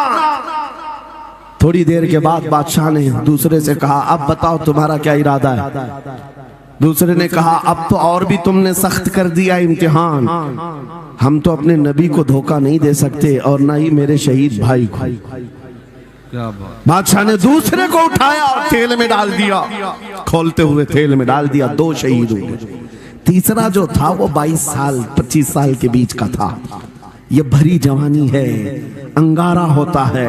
थोड़ी देर के बाद बादशाह ने दूसरे से कहा अब बताओ तुम्हारा क्या इरादा है? दूसरे ने कहा अब तो और भी तुमने सख्त कर दिया इम्तिहान, हम तो अपने नबी को धोखा नहीं दे सकते और ना ही मेरे शहीद भाई को। बादशाह ने दूसरे को उठाया और तेल में डाल दिया, खोलते हुए तेल में डाल दिया, दो शहीद हुए। तीसरा जो था वो 22 साल 25 साल के बीच का था। ये भरी जवानी है, अंगारा होता है।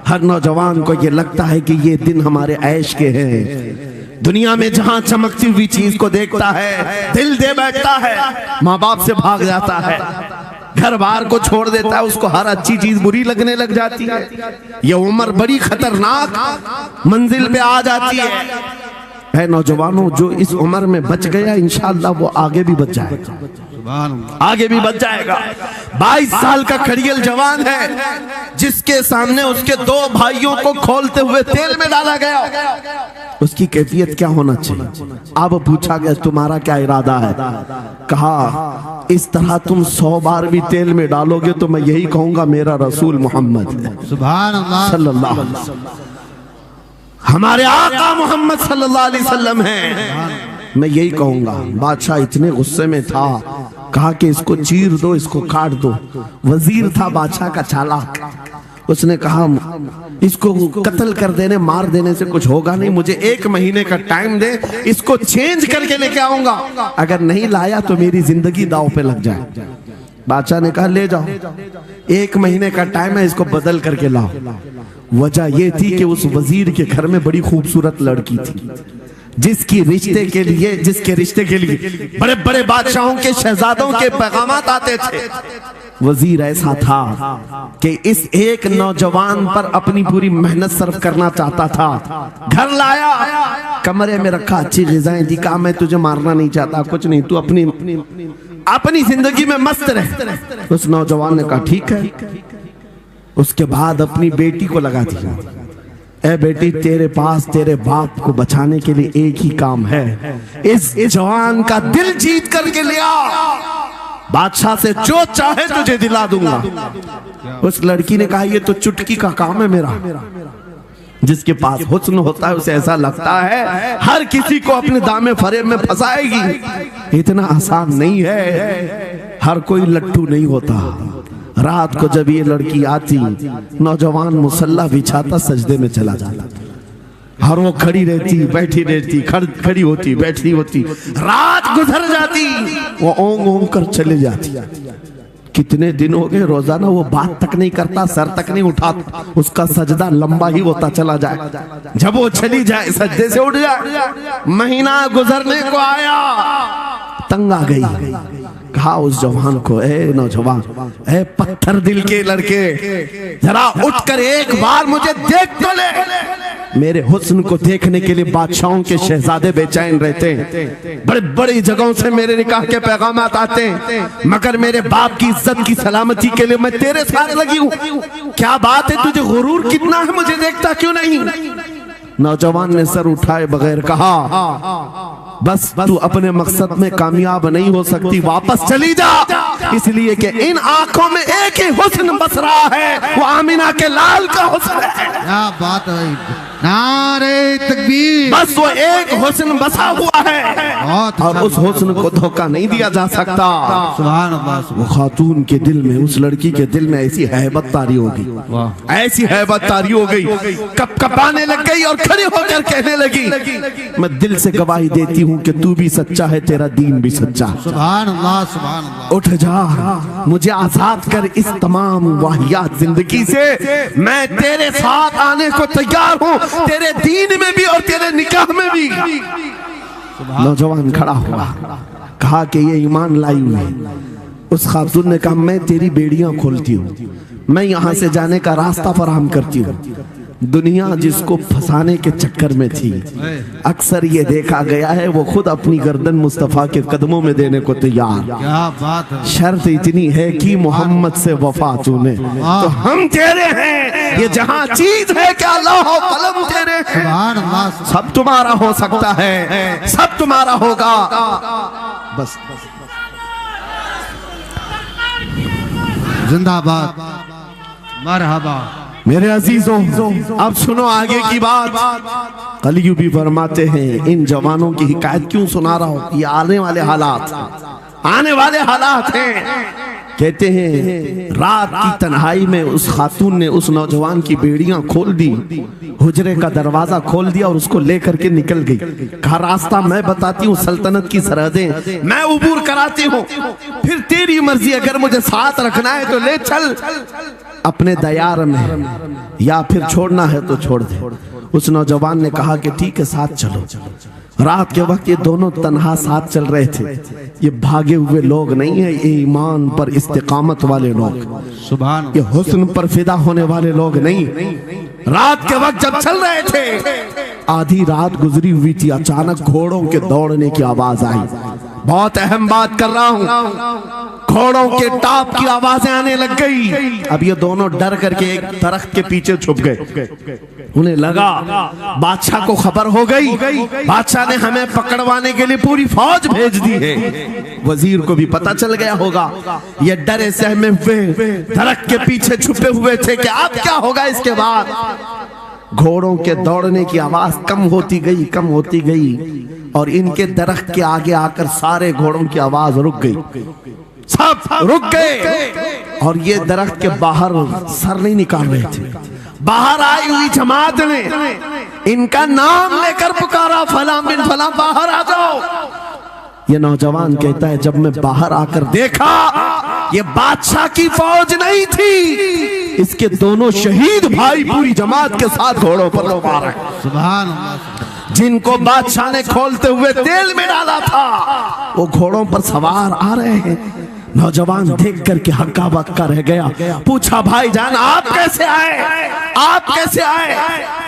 हर नौजवान को ये लगता है कि ये दिन हमारे ऐश के हैं। दुनिया में जहां चमकती हुई चीज को देखता है दिल दे बैठता है, माँ बाप से भाग जाता है, घर बार को छोड़ देता है, उसको हर अच्छी चीज बुरी लगने लग जाती है। ये उम्र बड़ी खतरनाक मंजिल पे आ जाती है नौजवानों, जो इस उम्र में बच गया इंशाअल्लाह वो आगे भी बच जाएगा, आगे भी बच जाएगा। 22 साल का खड़ियल जवान है जिसके सामने उसके दो भाइयों को खोलते हुए तेल में डाला गया, उसकी कैफियत क्या होना चाहिए? अब पूछा गया तुम्हारा क्या इरादा है? कहा इस तरह तुम 100 बार भी तेल में डालोगे तो मैं यही कहूंगा मेरा रसूल मोहम्मद सुभान अल्लाह सल्लल्लाहु अलैहि वसल्लम, हमारे आका मोहम्मद सल्लल्लाहु अलैहि वसल्लम है, मैं यही कहूंगा। बादशाह इतने गुस्से में था, कहा कि इसको चीर दो, इसको काट दो। वजीर था बादशाह का चालाक, उसने कहा इसको कत्ल कर देने, मार देने से कुछ होगा नहीं, मुझे 1 महीने का टाइम दे, इसको चेंज करके लेके आऊंगा, अगर नहीं लाया तो मेरी जिंदगी दांव पे लग जाए। बादशाह ने कहा ले जाओ, 1 महीने का टाइम है, इसको बदल करके लाओ। वजह यह थी कि उस वजीर के घर में बड़ी खूबसूरत लड़की थी जिसके रिश्ते के लिए बड़े बड़े बादशाहों के शहजादों के पैगामात आते थे। वजीर ऐसा था कि इस एक नौजवान पर अपनी पूरी मेहनत सर्व करना चाहता था। घर लाया, कमरे में रखा, अच्छी ग़िज़ाएं दी, कहा मैं तुझे मारना नहीं चाहता, कुछ नहीं, तू अपनी जिंदगी में मस्त रह। उस नौजवान ने कहा ठीक है। उसके बाद अपनी बेटी को लगा दिया, ए बेटी तेरे पास तेरे बाप को बचाने के लिए एक ही काम है, इस जवान का दिल जीत करके लिया, बादशाह से जो चाहे तुझे दिला दूंगा। उस लड़की ने कहा ये तो चुटकी का काम है मेरा। जिसके पास हुस्न होता है उसे ऐसा लगता है हर किसी को अपने दामे फरेब में फंसाएगी। इतना आसान नहीं है, हर कोई लट्टू नहीं होता। रात को जब ये लड़की आती, नौजवान मुसल्ला बिछाता, सजदे में चला जाता और वो खड़ी रहती, बैठी रहती, खड़ी होती, बैठी होती, रात गुजर जाती, वो ओंग ओंग कर चले जाती। कितने दिन हो गए, रोजाना वो बात तक नहीं करता, सर तक नहीं उठाता, उसका सजदा लंबा ही होता चला जाए। जब वो चली जाए सजदे से उठ जाए। महीना गुजरने को आया, तंग आ गई, कहा उस जवान को, ए नौजवान, ए पत्थर दिल के लड़के, जरा उठकर एक बार मुझे देख तो ले। मेरे हुस्न को देखने के लिए बादशाहों के शहजादे बेचैन रहते हैं, बड़े बड़ी जगहों से मेरे निकाह के पैगामात आते हैं, मगर मेरे बाप की इज्जत की सलामती के लिए मैं तेरे साथ लगी हूँ। क्या बात है, तुझे गुरूर कितना है, मुझे देखता क्यों नहीं? नौजवान ने सर उठाए बगैर कहा, बस तू अपने मकसद में कामयाब नहीं हो सकती, वापस चली जा, इसलिए कि इन आंखों में एक ही हुस्न बस रहा है, वो आमिना के लाल का हुस्न है। क्या बात है, नारे तकबीर। बस वो एक हुस्न बसा हुआ है और उस हुस्न को धोखा नहीं दिया जा सकता। सुभान अल्लाह। वो खातून के दिल में, उस लड़की के दिल में ऐसी हैबत तारी होगी, ऐसी हैबत तारी हो गई, कप कपाने लग गई और खड़ी होकर कहने लगी, मैं दिल से गवाही देती हूँ कि तू भी सच्चा है, तेरा दीन भी सच्चा है। सुभान अल्लाह, सुभान अल्लाह। उठ जा, मुझे आजाद कर इस तमाम वाहियात जिंदगी से, मैं तेरे साथ आने को तैयार हूँ, तेरे दीन में भी और तेरे निकाह में भी। नौजवान खड़ा हुआ, कहा कि ये ईमान लाई हुई है। उस खातून ने कहा, मैं तेरी बेड़ियां खोलती हूँ, मैं यहाँ से जाने का रास्ता फराहम करती हूँ। दुनिया जिसको फंसाने के चक्कर में थी, अक्सर ये देखा गया है वो खुद अपनी गर्दन मुस्तफा के कदमों में देने को तैयार। क्या बात है। शर्त इतनी है कि मोहम्मद से वफा तूने तो हम तेरे हैं, ये जहां चीज है क्या अल्लाह कलम तेरे हैं। सुभान अल्लाह। सब तुम्हारा हो सकता है, सब तुम्हारा होगा, बस जिंदाबाद, मरहबा। मेरे अजीजों, अब सुनो आगे की बात। कलियू भी फरमाते हैं, इन जवानों की हिकायत क्यों सुना रहा हूं, ये आने वाले हालात, आने वाले हालात हैं। कहते हैं रात की तन्हाई में उस खातून ने उस नौजवान की बेड़ियां खोल दी, हुजरे का दरवाजा खोल दिया और उसको लेकर के निकल गई। कहा रास्ता मैं बताती हूँ, सल्तनत की सरहदें मैं उबूर कराती हूँ, फिर तेरी मर्जी, अगर मुझे साथ रखना है तो ले चल अपने दयार में, या फिर छोड़ना है तो छोड़ दे। उस नौजवान ने कहा कि ठीक है साथ चलो। रात के वक्त ये दोनों तन्हा साथ चल रहे थे। ये भागे हुए लोग नहीं है, ये ईमान पर इस्तिकामत वाले लोग, सुभान, ये हुस्न पर फिदा होने वाले लोग नहीं। रात के वक्त जब चल रहे थे, आधी रात गुजरी हुई थी, अचानक घोड़ों के दौड़ने की आवाज आई। बहुत अहम बात कर रहा हूँ, घोड़ों के टाप की आवाजें आने लग गई। अब ये दोनों डर करके एक दरख्त के पीछे छुप गए। उन्हें लगा बादशाह को खबर हो गई, बादशाह ने हमें पकड़वाने के लिए पूरी फौज भेज दी है। वजीर को भी पता चल गया होगा। ये डरे सहमे हुए दरख्त के पीछे छुपे हुए थे कि अब क्या होगा इसके बाद। घोड़ों के दौड़ने की आवाज कम होती गई, कम होती गई, और इनके दरख्त के आगे आकर सारे घोड़ों की आवाज रुक गई, सब रुक गए। और ये दरख्त के बाहर सर नहीं निकाल रहे थे। बाहर आई हुई जमात ने इनका नाम लेकर पुकारा, फलां बिन फलां बाहर आ जाओ। ये नौजवान कहता है, जब मैं बाहर आकर देखा ये बादशाह की फौज नहीं थी, इसके दोनों शहीद भाई पूरी जमात के साथ घोड़ों पर सवार हैं। सुभान अल्लाह। जिनको बादशाह ने खोलते हुए तेल में डाला था, वो घोड़ों पर सवार आ रहे हैं। नौजवान देख करके हक्का बक्का रह गया। पूछा, भाईजान आप कैसे आए, आप कैसे आए?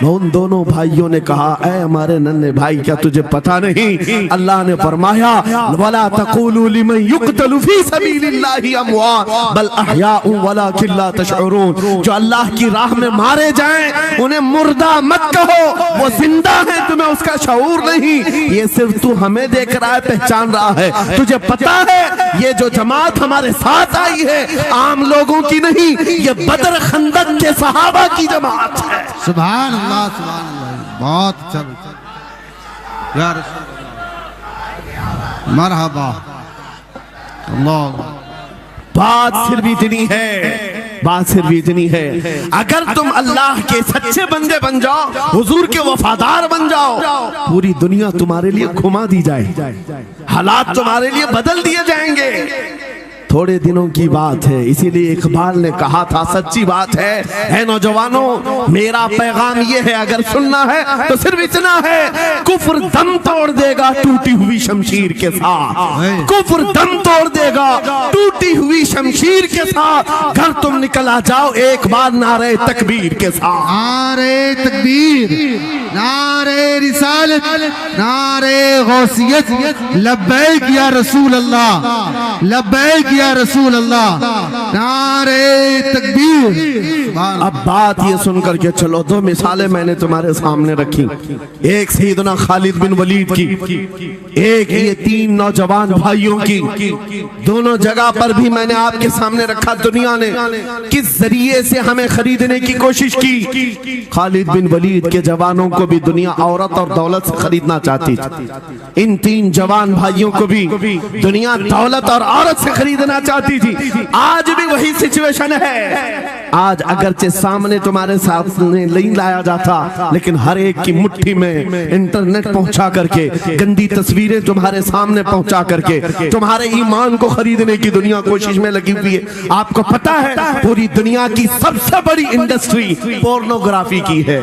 उन दोनों भाइयों ने कहा, ऐ हमारे नन्हे भाई, क्या तुझे पता नहीं अल्लाह ने फरमाया, वला तक़ूलू लिमन युक़तलु फी सबीलिल्लाहि अमवात बल अहयाउ वलाकिन ला तशऊरून। जो अल्लाह की राह में मारे जाएं उन्हें मुर्दा मत कहो, वो जिंदा है, तुम्हें उसका शऊर नहीं। ये सिर्फ तू हमें देख रहा है, पहचान रहा है। तुझे पता है ये जो जमात हमारे साथ आई है आम लोगों की नहीं, ये बदर खंदक के सहाबा की जमात है। सुभान अल्लाह, सुभान अल्लाह। बहुत अच्छा यार, मरहबा। अल्लाह। बात सिर्फ इतनी है, बात सिर्फ इतनी है, अगर तुम अल्लाह के सच्चे बंदे बन जाओ, हुजूर के वफादार बन जाओ, पूरी दुनिया तुम्हारे लिए घुमा दी जाए, हालात तुम्हारे लिए बदल दिए जाएंगे। थोड़े दिनों की बात है, इसीलिए इकबाल ने कहा था सच्ची बात है नौजवानों, मेरा पैगाम ये है, अगर सुनना है तो सिर्फ इतना है, कुफ्र दम तोड़ देगा टूटी हुई शमशीर के साथ, कुफ्र दम तोड़ देगा टूटी हुई शमशीर के साथ। घर तुम निकल आ जाओ एक बार नारे तकबीर के साथ। नारे तकबीर, नारे रिसालत, नारे गौसियत, लब्बैक या रसूल अल्लाह, लब्बैक या रसूल अल्लाह, नारे तकबीर। अब बात ये सुनकर के चलो, दो मिसालें मैंने तुम्हारे सामने रखी, एक सैयदना खालिद बिन वलीद की, एक ये तीन नौजवान भाइयों की। दोनों जगह पर भी मैंने आपके सामने रखा दुनिया ने किस जरिए से हमें खरीदने की कोशिश की। खालिद बिन वलीद के जवानों को भी दुनिया औरत और दौलत से खरीदना चाहती थी, इन तीन जवान भाइयों को भी दुनिया दौलत और औरत से खरीदना चाहती थी। आज भी वही सिचुएशन है। आज अगरचे सामने तुम्हारे सामने नहीं लाया जाता, लेकिन हर एक की मुट्ठी में इंटरनेट पहुंचा करके, गंदी तस्वीरें तुम्हारे सामने पहुंचा करके तुम्हारे ईमान को खरीदने की दुनिया कोशिश में लगी हुई है। आपको पता है पूरी दुनिया की सबसे बड़ी इंडस्ट्री पोर्नोग्राफी की है।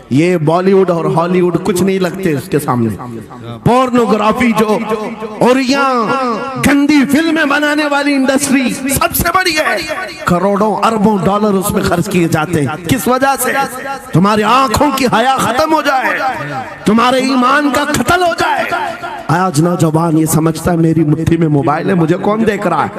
ये बॉलीवुड और हॉलीवुड कुछ नहीं लगते उसके सामने। पोर्नोग्राफी जो और यहाँ गंदी फिल्में बनाने वाली इंडस्ट्री सबसे बड़ी है। करोड़ों अरबों डॉलर उसमें खर्च किए जाते हैं। किस वजह से? तुम्हारी आंखों की हया खत्म हो जाए, तुम्हारे ईमान का कत्ल हो जाए। आज नौजवान ये समझता है मेरी मुट्ठी में मोबाइल है, मुझे कौन देख रहा है।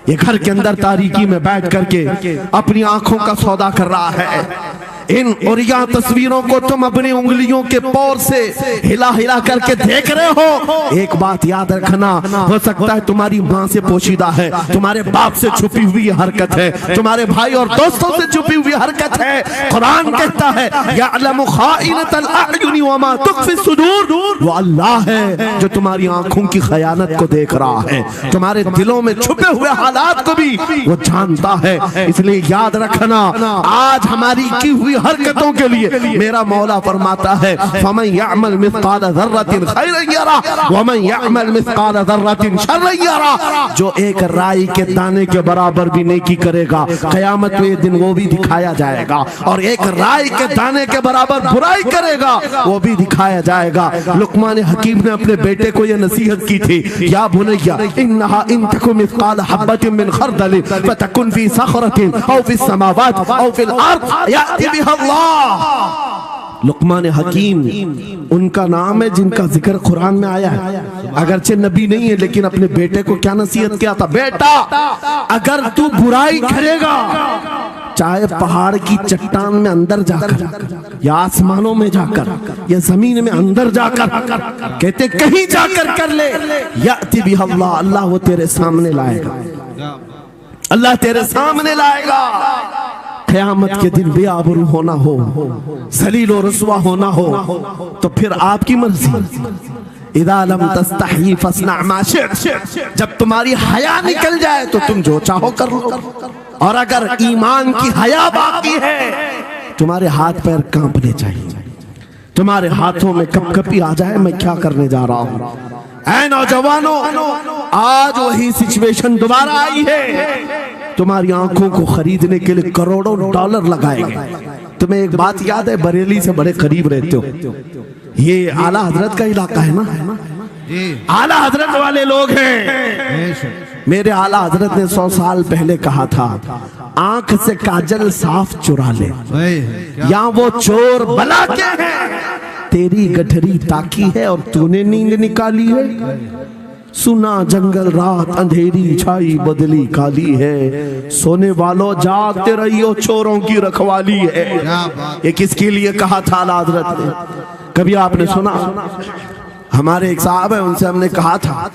ये घर के अंदर तारीकी में बैठ करके अपनी आंखों का सौदा कर रहा है। इन और यहाँ तस्वीरों को तुम अपनी उंगलियों के पौर से हिला हिला करके देख रहे हो। एक बात याद रखना, हो सकता है तुम्हारी माँ से पोशीदा है, तुम्हारे बाप से छुपी हुई हरकत है, तुम्हारे भाई और दोस्तों से छुपी हुई हरकत है। कुरान कहता है यअलमु खाइनतल अयुनि व मा तुख्फी सुदूर, वो अल्लाह है जो तुम्हारी आंखों की खयानत को देख रहा है, तुम्हारे दिलों में छुपे हुए हालात को भी वो जानता है। इसलिए याद रखना, आज हमारी की हुई हरकतों के लिए मेरा मौला फरमाता है फमन यअमल मिस्काल ज़र्रतिन खैरन यरा व मन यअमल मिस्काल ज़र्रतिन शर्रन यरा। जो एक राई के दाने के बराबर भी नेकी करेगा, क़यामत में दिन वो भी दिखाया जाएगा, और एक राई के दाने के बराबर बुराई करेगा वो भी दिखाया जाएगा। लुक़मान हकीम ने अपने बेटे को ये नसीहत की थी, या बुनय्या इन्नहा इन तकु मिस्काल हब्बतिन मिन खरदलिन फतकुन फी सखरतिन औ फी समावात औ फिल अर्द याति बिहा अल्लाह। लुक़मान हकीम उनका नाम है जिनका जिक्र कुरान में आया है। अगरचे नबी नहीं है, लेकिन अपने बेटे को क्या नसीहत किया था, बेटा अगर तू बुराई करेगा, चाहे पहाड़ की चट्टान में अंदर जाकर या आसमानों में जाकर या जमीन में अंदर जाकर, कहते कहीं जाकर कर ले, याति बिहा अल्लाह, अल्लाह वो तेरे सामने लाएगा, अल्लाह तेरे सामने लाएगा। क़यामत के दिन बेआबरू होना हो, ज़लील और रुस्वा होना हो, तो फिर आपकी मर्जी। इज़ा लम तस्तही फस्ना मा शि'त, जब तुम्हारी हया निकल जाए तो तुम जो चाहो कर लो, और अगर ईमान की हया बाकी है, तुम्हारे हाथ पैर कांपने चाहिए, तुम्हारे हाथों में कपकपी आ जाए मैं क्या करने जा रहा हूँ। ऐ नौजवानों, आज वही सिचुएशन दोबारा आई है। तुम्हारी आंखों को खरीदने के लिए करोड़ों डॉलर लगाए गए। तुम्हें एक बात याद है, बरेली से बड़े करीब रहते हो, ये आला हजरत का इलाका है ना, आला हजरत वाले लोग हैं। मेरे आला हजरत ने 100 साल पहले कहा था, आंख से काजल साफ चुरा ले, या वो चोर बला के हैं, तेरी गठरी ताकी है और तूने नींद निकाली है। सुना जंगल रात अंधेरी छाई बदली काली है, सोने वालों जागते रहियो चोरों की रखवाली है। ये किसके लिए कहा था आला हज़रत ने? कभी आपने सुना? हमारे एक साहब है, उनसे हमने कहा था,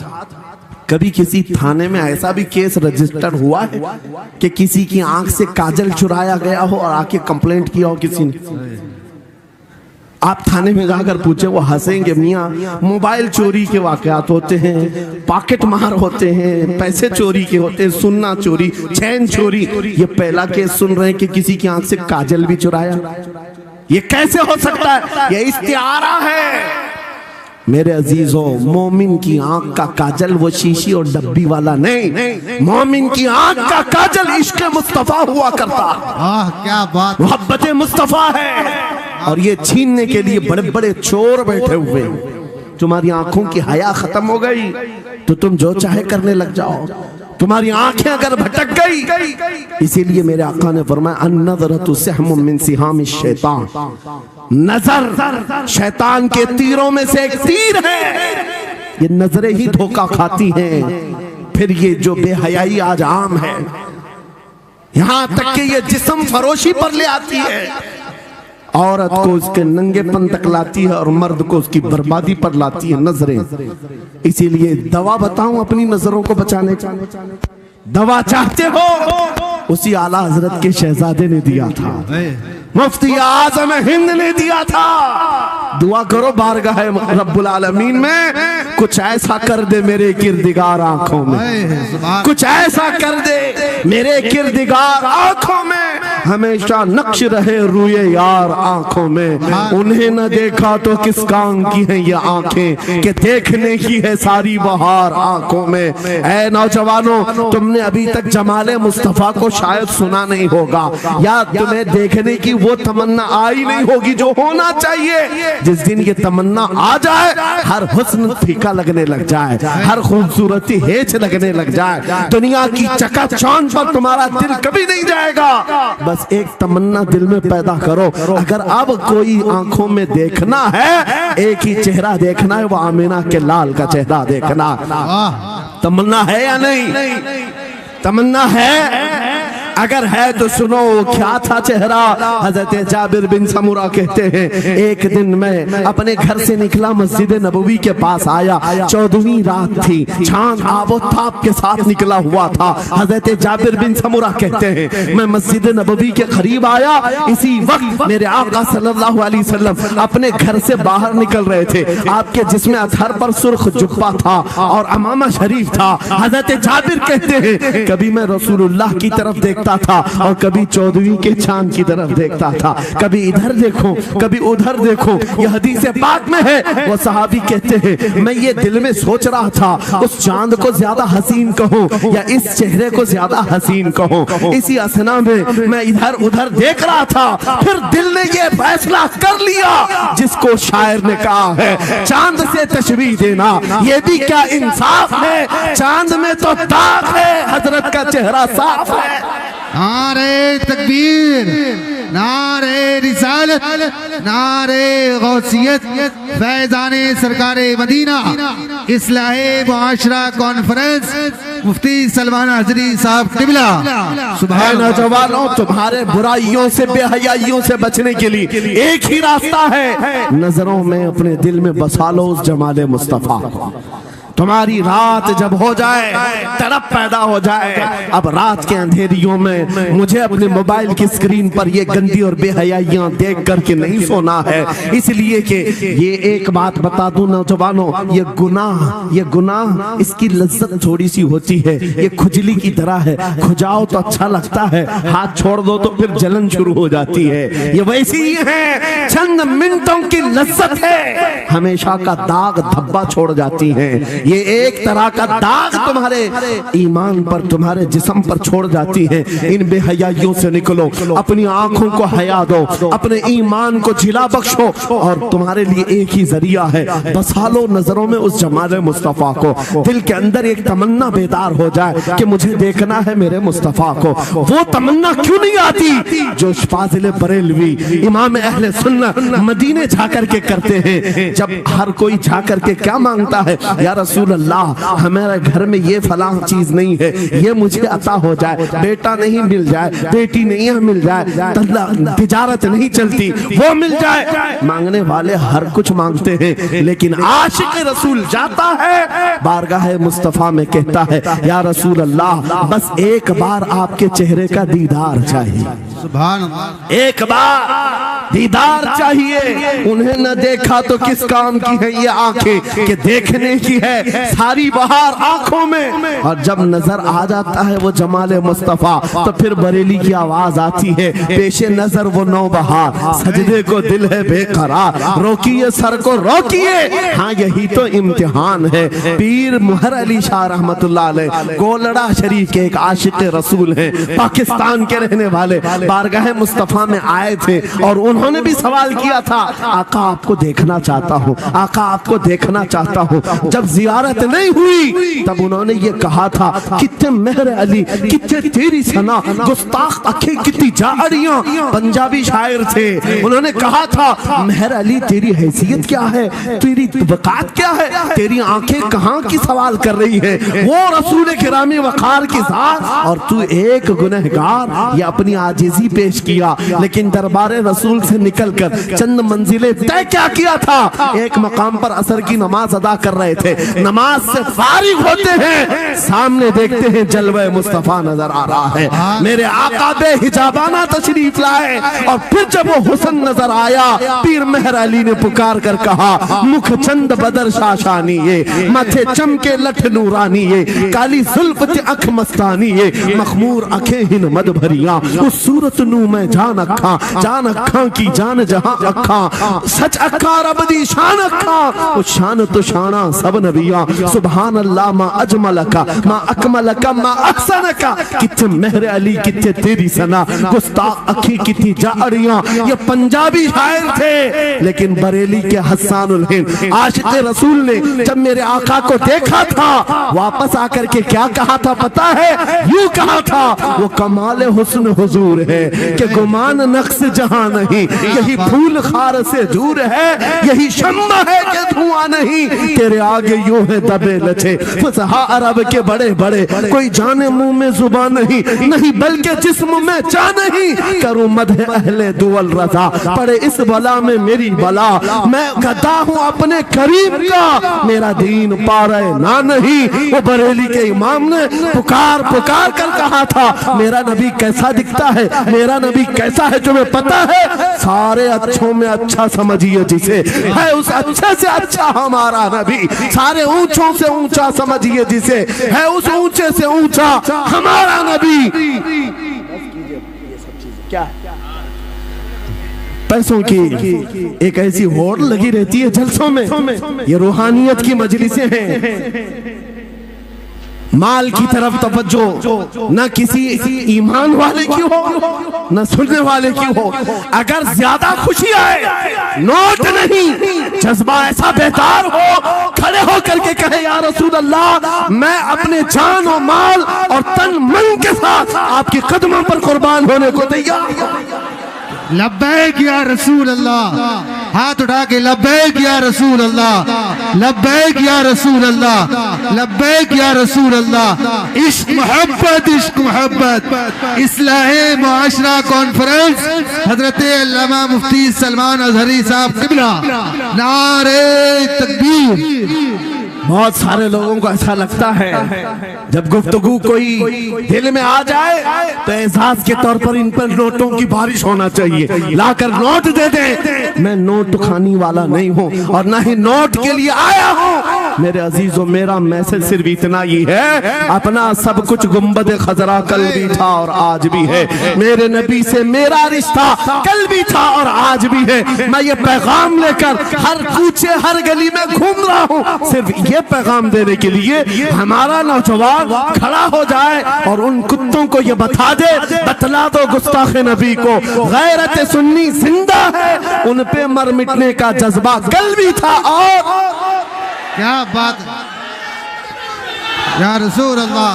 कभी किसी थाने में ऐसा भी केस रजिस्टर हुआ है कि किसी की आंख से काजल चुराया गया हो और आके कंप्लेंट किया हो किसी ने? आप थाने में जाकर पूछे, वो हंसेंगे। मियाँ, मोबाइल चोरी के वाकयात होते हैं, पॉकेट मार होते हैं, पैसे चोरी के होते हैं, सुन्ना चोरी, चैन चोरी। ये पहला केस सुन रहे हैं कि किसी की आंख से काजल भी चुराया। ये कैसे हो सकता है? ये इस्तिआरा है। मेरे अजीजों, मोमिन की आंख का काजल वो शीशी और डब्बी वाला नहीं, मोमिन की आंख का काजल इश्क मुस्तफा हुआ करता। आह क्या बात, मोहब्बत मुस्तफा है। और ये छीनने के लिए बड़े बड़े चोर बैठे हुए। तुम्हारी आंखों की हया खत्म हो गई तो तुम जो चाहे करने लग जाओ। तुम्हारी आंखें अगर भटक गई, इसीलिए मेरे आका ने फरमाया अन्नज़रतु सहमुम मिन सिहामिश शैतान, नजर शैतान के तीरों में से एक तीर है। ये नजरें ही धोखा खाती हैं। फिर ये जो बेहयाई आज आम है, यहां तक कि ये जिस्म फरोशी पर ले आती है, औरत को उसके नंगेपन तक लाती है और मर्द को उसकी बर्बादी पर लाती है नजरें। इसीलिए दवा बताऊं अपनी नजरों को बचाने का, दवा चाहते हो उसी आला हजरत के शहजादे ने दिया था, मुफ्ती आजम हिंद ने दिया था। दुआ करो बारगाह रब्बुल आलमीन में कुछ ऐसा कर दे मेरे किरदिगार आंखों में, कुछ ऐसा कर दे मेरे किरदिगार आंखों में, हमेशा नक्श रहे रूए यार आंखों में। उन्हें न देखा तो किस काम की है ये आंखें कि देखने की है सारी बहार आंखों में। ऐ नौजवानों, तुमने अभी तक जमाले मुस्तफा को शायद सुना नहीं होगा, या तुम्हें देखने की वो तमन्ना आई नहीं होगी जो होना चाहिए। जिस दिन ये तमन्ना आ जाए, हर हुस्न फीका लगने लग जाए, हर खूबसूरती हेच लगने लग जाए, दुनिया की चकाचौंध पर तुम्हारा दिल कभी नहीं जाएगा। बस एक तमन्ना दिल में पैदा करो, अगर अब कोई आंखों में देखना है, एक ही चेहरा देखना है, वो आमीना के लाल का चेहरा देखना। तमन्ना है या नहीं? तमन्ना है? अगर है तो सुनो क्या था चेहरा। हजरत जाबिर बिन समुरा कहते हैं एक दिन मैं अपने घर से निकला, मस्जिद नबवी के पास आया, 14वीं रात थी, चांद आबोताब के साथ निकला हुआ था। हजरत जाबिर बिन समुरा कहते हैं मैं मस्जिद नबवी के करीब आया, इसी वक्त मेरे आका सल्लल्लाहु अलैहि वसल्लम अपने घर से बाहर निकल रहे थे। आपके जिस्म अतहर पर सुर्ख जुब्बा था और अमामा शरीफ था। हजरत जाबिर कहते हैं कभी मैं रसूलुल्लाह की तरफ देखता था और कभी 14वीं के चांद की तरफ देखता था, कभी इधर देखो कभी उधर देखो। यह हदीस पाक में है। वो सहाबी कहते हैं मैं ये दिल में सोच रहा था उस चांद को ज्यादा हसीन कहूं या इस चेहरे को ज्यादा हसीन कहूं। इसी असना में मैं इधर उधर देख रहा था, फिर दिल ने ये फैसला कर लिया जिसको शायर ने कहा है चांद से तशबीह देना ये भी क्या इंसाफ है, चांद में तो दाग है, हजरत का चेहरा साफ है। नारे तकबीर, नारे रिसालत, नारे गौसियत, फैज़ाने सरकारे मदीना, इस्लाहे मुआशरा कॉन्फ्रेंस, मुफ्ती सलमान हजरी साहब किबला। सुभान नौजवानों, तुम्हारे बुराइयों से बेहयाइयों से बचने के लिए एक ही रास्ता है, नजरों में अपने दिल में बसा लो उस जमाले मुस्तफा को। तुम्हारी रात जब हो जाए, तड़प पैदा हो जाए, अब रात के अंधेरियों में मुझे अपने मोबाइल की स्क्रीन पर ये गंदी और बेहयाइयां देख करके नहीं सोना है। इसलिए कि ये एक बात बता दूं नौजवानों, ये गुनाह इसकी लज्जत थोड़ी सी होती है, ये खुजली की तरह है, खुजाओ तो अच्छा लगता है, हाथ छोड़ दो तो फिर जलन शुरू हो जाती है। ये वैसी ही है, चंद मिनटों की लज्जत है, हमेशा का दाग धब्बा छोड़ जाती है। ये एक तरह का दाग तुम्हारे ईमान पर, तुम्हारे जिस्म पर छोड़ जाती है। इन बेहयाइयों से निकलो, अपनी आंखों को हया दो, अपने ईमान को जिला बख्शो, और तुम्हारे लिए एक ही जरिया है, बसा लो नजरों में उस जमाले मुस्तफा को। दिल के अंदर एक तमन्ना बेदार हो जाए कि मुझे देखना है मेरे मुस्तफा को। वो तमन्ना क्यों नहीं आती जो फाजिल बरेलवी इमाम अहले सुन्नत मदीने जाकर के करते हैं। जब हर कोई जाकर के क्या मांगता है, या रसूल अल्लाह हमारे घर में ये फलां चीज नहीं है, ये मुझे अता हो जाए, बेटा नहीं मिल जाए, बेटी नहीं मिल जाए, तिजारत नहीं चलती वो मिल जाए। मांगने वाले हर कुछ मांगते हैं, लेकिन आशिक रसूल जाता है बारगाह मुस्तफा में, कहता है या रसूल अल्लाह बस एक बार आपके चेहरे का दीदार चाहिए, सुभान अल्लाह, एक बार दीदार चाहिए। उन्हें न देखा तो किस काम की है ये आंखें कि देखने की है है, सारी बहार आंखों में। और जब नजर आ जाता है वो जमाले मुस्तफा, तो फिर बरेली की आवाज आती है, पेशे नजर वो नौबहार, सजदे को दिल है बेकरार, रोकिए सर को रोकिए। हाँ यही तो इम्तिहान है। पीर मुहर अली शाह रहमतुल्लाह अलैह गोलड़ा शरीफ के एक आशिक रसूल हैं, पाकिस्तान के रहने वाले, बारगाह मुस्तफा में आए थे और उन्होंने भी सवाल किया था, आका आपको देखना चाहता हूँ, आका आपको देखना चाहता हूँ। जब जियारत नहीं हुई तब उन्होंने ये कहा था, कितने मेहर अली, कितने तेरी सना, गुस्ताख आंखें कितनी जाड़ियां। पंजाबी शायर थे, उन्होंने कहा था, मेहर अली तेरी हैसियत क्या है, तेरी वकात क्या है, तेरी आंखें कहाँ की सवाल कर रही है, वो रसूल किरामी वकार की जात और तू एक गुनहगार। ये अपनी आजिजी पेश किया, लेकिन दरबारे रसूल से निकलकर चंद मंजिलें तय क्या किया था। एक मकाम पर असर की नमाज अदा कर रहे थे, नमाज से फारिग होते हैं, सामने देखते हैं जलवे मुस्तफा नजर आ रहा है। मेरे आका बेहिजाबाना तशरीफ लाए और फिर जब वो हुस्न नजर आया, पीर मेहर अली ने पुकार कर कहा, मुख चंद बदर शाशानी ये, माथे चमके लठ नूरानी ये, काली जुल्फ ते अख मस्तानी ये, मखमूर अखे हिन मद भरिया, उस सूरत नू मैं जान अखा की जान जहां अखा, सच अखा रब दी शान अखा, उस शान तो शाना सब नबिया, सुभान अल्लाह मा अजमल का मा अकमल का मा अहसन का। कितने मेहर अली कितने तेरी सना, गुस्ताख अखी कितनी जाड़ियां। ये पंजाबी शायर थे, लेकिन बरेली के हस्सानुल हिंद आशिक रसूल ने जब मेरे आका को देखा था, वापस आकर के क्या कहा था पता है, यूं कहा था, वो कमाल हुस्न हुजूर है कि गुमान नक्श जहां नहीं, यही फूल खार से दूर है, यही शम्मा है कि धुआं नहीं, तेरे आगे यूं है दबे लचे फुसहा अरब के बड़े बड़े, कोई जाने मुंह में जुबान नहीं, नहीं बल्कि जिस्म में जान नहीं, करूं मदह अहले दुवल रजा, पड़े इस बला में मेरी बला, मैं गदा हूं अपने करीम का, मेरा दीन पारे ना नहीं। वो बरेली के इमाम ने पुकार पुकार कर कहा था, मेरा नबी कैसा दिखता है, मेरा नबी कैसा है तुम्हें पता है, सारे अच्छों में अच्छा समझिए जिसे, है उस अच्छे से अच्छा हमारा नबी, सारे ऊंचों से ऊंचा समझिए जिसे, है उस ऊंचे से ऊंचा हमारा नबी। क्या पैसों की एक ऐसी होड़ लगी रहती है जलसों में, ये रूहानियत की मजलिसें हैं। माल की तरफ तवज्जो न किसी ईमान वाले की हो, न सुनने वाले की हो। अगर ज्यादा खुशी आए, नोट नहीं, जज्बा ऐसा बेहतर हो, खड़े होकर के कहे, या रसूल अल्लाह, मैं अपने जान और माल और तन मन के साथ आपके कदमों पर कुर्बान होने को तैयार। लब्बैक या रसूल अल्लाह, हाथ उठा के लब्बैक या रसूल अल्लाह, लब्बैक या रसूल अल्लाह, लब्बैक या रसूल अल्लाह। इश्क मोहब्बत इस्लाहे मुआशरा कॉन्फ्रेंस हजरत अल्लामा मुफ्ती सलमान अजहरी साहब किबला, नारे तकबीर। बहुत सारे लोगों को ऐसा लगता है जब गुफ्तगू कोई दिल में आ जाए तो एहसास के तौर पर इन पर नोटों की बारिश होना चाहिए, लाकर नोट दे दे। मैं नोट खानी वाला नहीं हूँ और ना ही नोट के लिए आया हूँ। मेरे अजीजों, मेरा मैसेज सिर्फ इतना ही है, अपना सब कुछ गुंबद खजरा कल भी था और आज भी है, मेरे नबी से मेरा रिश्ता कल भी था और आज भी है। मैं ये पैगाम लेकर हर कूचे हर गली में घूम रहा हूँ, सिर्फ ये पैगाम देने के लिए हमारा नौजवान खड़ा हो जाए और उन कुत्तों को ये बता दे, बतला दो गुस्ताखे नबी को, गैरत सुन्नी जिंदा है, उन पे मर मिटने का जज्बा कल भी था। और क्या बात या रसूल अल्लाह।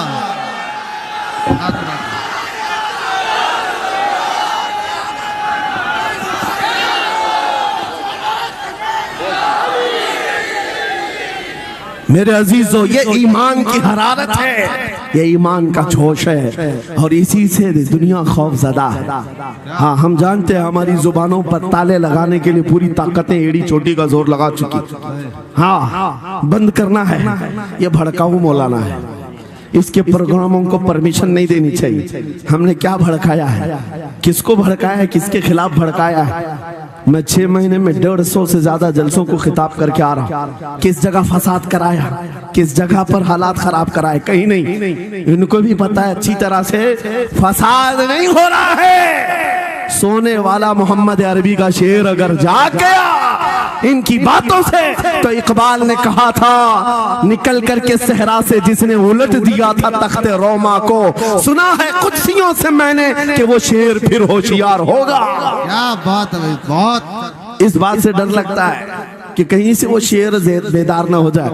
मेरे अजीजों, ये ईमान की हरारत है, ये ईमान का जोश है और इसी से दुनिया खौफजदा है। हाँ, हम जानते हैं हमारी जुबानों पर ताले लगाने के लिए पूरी ताकतें एड़ी चोटी का जोर लगा चुकी। हाँ, बंद करना है, ये भड़काऊ मौलाना है, इसके प्रोग्रामों को परमिशन नहीं देनी चाहिए। हमने क्या भड़काया है, किसको भड़काया है, किसके खिलाफ भड़काया है, मैं 6 महीने में 150 से ज्यादा जलसों को खिताब करके आ रहा हूं। किस जगह फसाद कराया, किस जगह पर हालात खराब कराए, कहीं नहीं। इनको भी पता है अच्छी तरह से फसाद नहीं हो रहा है। सोने वाला मोहम्मद अरबी का शेर अगर जाग गया इनकी बातों से, तो इकबाल ने कहा था निकल करके सहरा से जिसने उलट दिया था तख्ते रोमा को, सुना है कुत्सियों से मैंने कि वो शेर फिर होशियार होगा। क्या बात है भाई, बहुत। इस बात से डर लगता है कि कहीं से वो शेर बेदार ना हो जाए,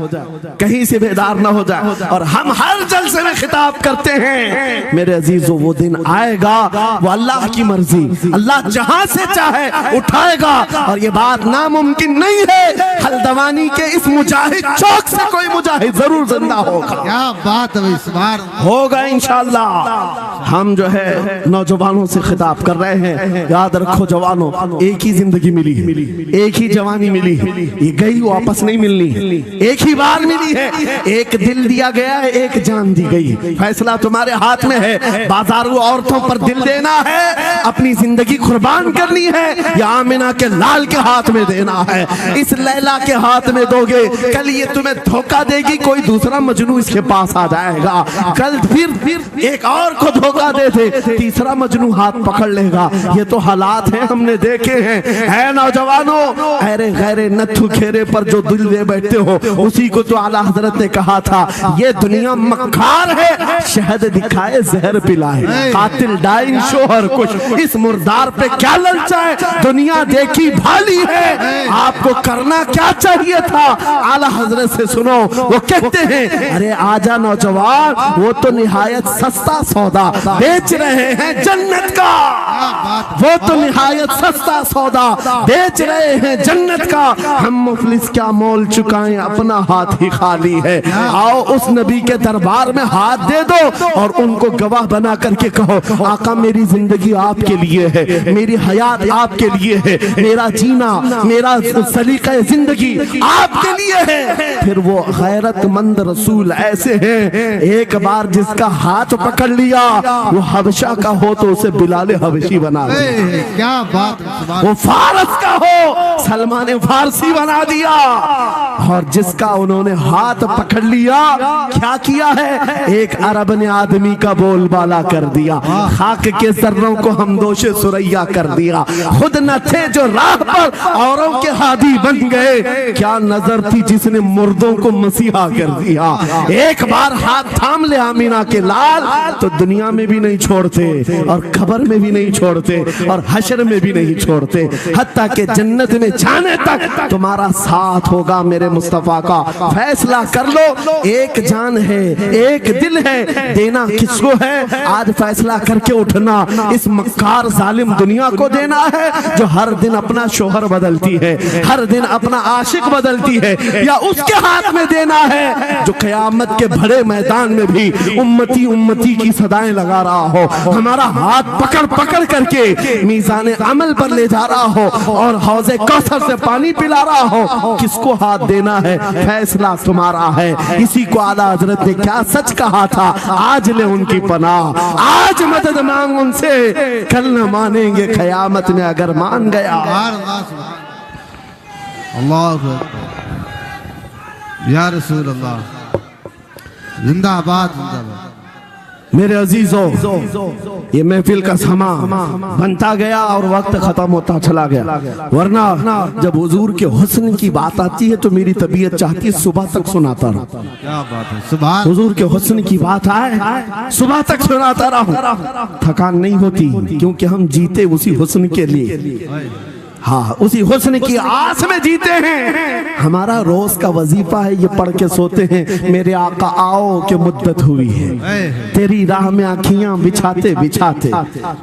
कहीं से बेदार ना हो जाए। और हम हर जलसे में खिताब करते हैं मेरे अजीजों, वो दिन आएगा, वो अल्लाह की मर्जी, अल्लाह जहां से चाहे उठाएगा। और ये बात नामुमकिन नहीं है, हल्द्वानी के इस मुजाहिद चौक से कोई मुजाहिद जरूर जिंदा होगा। क्या बात है भाई, इस बार होगा इंशाअल्लाह। हम जो है नौजवानों से खिताब कर रहे हैं, याद रखो जवानों, एक ही जिंदगी मिली है, एक ही जवानी मिली है, ये गई वापस नहीं मिलनी, एक ही बार मिली है। एक दिल दिया गया है, एक जान दी गई, फैसला तुम्हारे हाथ में है। बाजारू औरतों पर दिल देना है, अपनी जिंदगी कुर्बान करनी है, या आमिना के लाल के हाथ में देना है। इस लैला के हाथ में दोगे, कल ये तुम्हें धोखा देगी, कोई दूसरा मजनू इसके पास आ जाएगा, कल फिर एक और को धोखा दे दे, तीसरा मजनू हाथ पकड़ लेगा। ये तो हालात हैं, हमने देखे हैं। है नौजवानों, अरे गैरे नथु घेरे पर जो दिल दे बैठते हो, उसी को तो आला हजरत ने कहा था ये दुनिया मक्कार है, शहद दिखाए जहर पिलाए, कातिल डाइन शोहर कुछ, इस मुर्दार पे क्या ललचाए, दुनिया देखी भाली है, आपको करना क्या चाहिए था। आला हजरत से सुनो, वो कहते हैं अरे आजा नौजवान, वो तो निहायत सस्ता सौदा बेच रहे हैं जन्नत का, वो तो निहायत सस्ता सौदा बेच रहे हैं जन्नत का, हम मुफलिस क्या मोल चुकाएं, अपना हाथ ही खाली है। आओ उस नबी के दरबार में हाथ दे दो और उनको गवाह बना करके कहो आका मेरी जिंदगी आपके लिए है, मेरी हयात आपके लिए है, मेरा जीना, मेरा सलीका जिंदगी आपके लिए है। फिर वो गैरतमंद रसूल ऐसे हैं, एक बार जिसका हाथ पकड़ लिया वो हबशा का हो तो उसे बिलाले हबशी बना दिया, क्या बात, वो फारस का हो सलमान फारसी बना दिया। और जिसका उन्होंने हाथ पकड़ लिया क्या किया है, एक अरब ने आदमी का बोलबाला कर दिया, खाक के जर्रों को हमदोशे सुरैया कर दिया, खुद न थे जो राह पर औरों के हादी बन गए, क्या नजर थी जिसने मुर्दों को मसीहा कर दिया। एक बार हाथ थाम ले आमीना के लाल तो दुनिया में भी नहीं छोड़ते और खबर में भी नहीं छोड़ते और हशर में भी नहीं छोड़ते, हत्ता के जन्नत में जाने तक तुम्हारा साथ होगा। मेरे मुस्तफा का फैसला कर लो, एक जान है, एक दिल है, देना किसको है, आज फैसला करके उठना। इस मक्कार जालिम दुनिया को देना है जो हर दिन अपना शोहर बदलती है, हर दिन अपना आशिक बदलती है, या उसके हाथ में देना है जो क़यामत के बड़े मैदान में भी उम्मती उम्मती की सदाएं लगा रहा हो, हमारा हाथ पकड़ पकड़ करके मीज़ान अमल पर ले जा रहा हो और हौज़े कौसर से पानी पिला रहा हो। किसको हाथ देना है, फैसला तुम्हारा है। इसी को आला हजरत ने क्या सच कहा था, आज ले उनकी पनाह, आज मदद मांग उनसे, कल न मानेंगे क़यामत में अगर मान गया। अल्लाह या रसूल अल्लाह, जिंदाबाद जिंदाबाद। मेरे अजीजों, ये महफिल का समा बनता गया और वक्त खत्म होता चला गया, वरना जब हुजूर के हुस्न की बात आती है तो मेरी तबीयत चाहती है सुबह तक सुनाता रहूं। क्या बात है, सुभान। हुजूर के हुस्न की बात आए सुबह तक सुनाता रहूं, थकान नहीं होती, क्योंकि हम जीते उसी हुस्न के लिए, हाँ उसी हुस्न की आस में जीते हैं। हमारा रोज का वजीफा है, ये पढ़ के सोते हैं मेरे आका आओ कि मुद्दत हुई है, तेरी राह में आँखियां बिछाते बिछाते,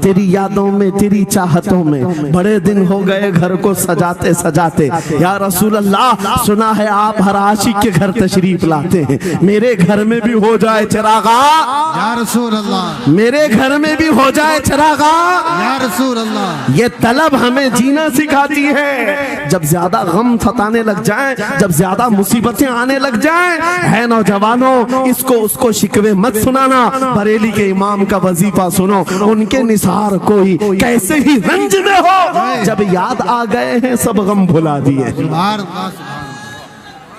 तेरी यादों में तेरी चाहतों में बड़े दिन हो गए घर को सजाते सजाते। या रसूल अल्लाह, सुना है आप हर आशिक के घर तशरीफ लाते हैं, मेरे घर में भी हो जाए चिरागा, या रसूल अल्लाह, मेरे घर में भी हो जाए चिरागा, या रसूल अल्लाह। ये तलब हमें जीना सिखा सिखाती है। जब ज्यादा गम सताने लग जाए, जब ज्यादा मुसीबतें आने लग जाए, है नौजवानों, इसको उसको शिकवे मत सुनाना, बरेली के इमाम का वजीफा सुनो। उनके निसार कोई कैसे ही रंज में हो, जब याद आ गए हैं सब गम भुला दिए।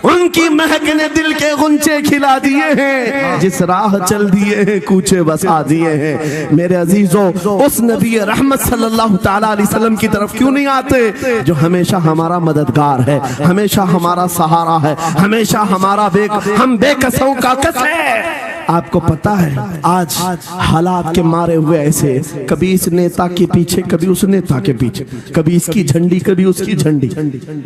उनकी महक ने दिल के गुंचे खिला दिए हैं, जिस राह चल दिए हैं कूचे बसा दिए हैं। मेरे अजीजों, उस नबी रहमत सल्लल्लाहु ताला अलैहि वसल्लम की तरफ क्यों नहीं आते, जो हमेशा हमारा मददगार है, हमेशा हमारा सहारा है, हमेशा हमारा हम बेकसों का कस है। आपको पता है आज हालात के मारे हुए ऐसे, कभी इस नेता के पीछे, कभी उस नेता के पीछे, कभी इसकी झंडी, कभी उसकी झंडी,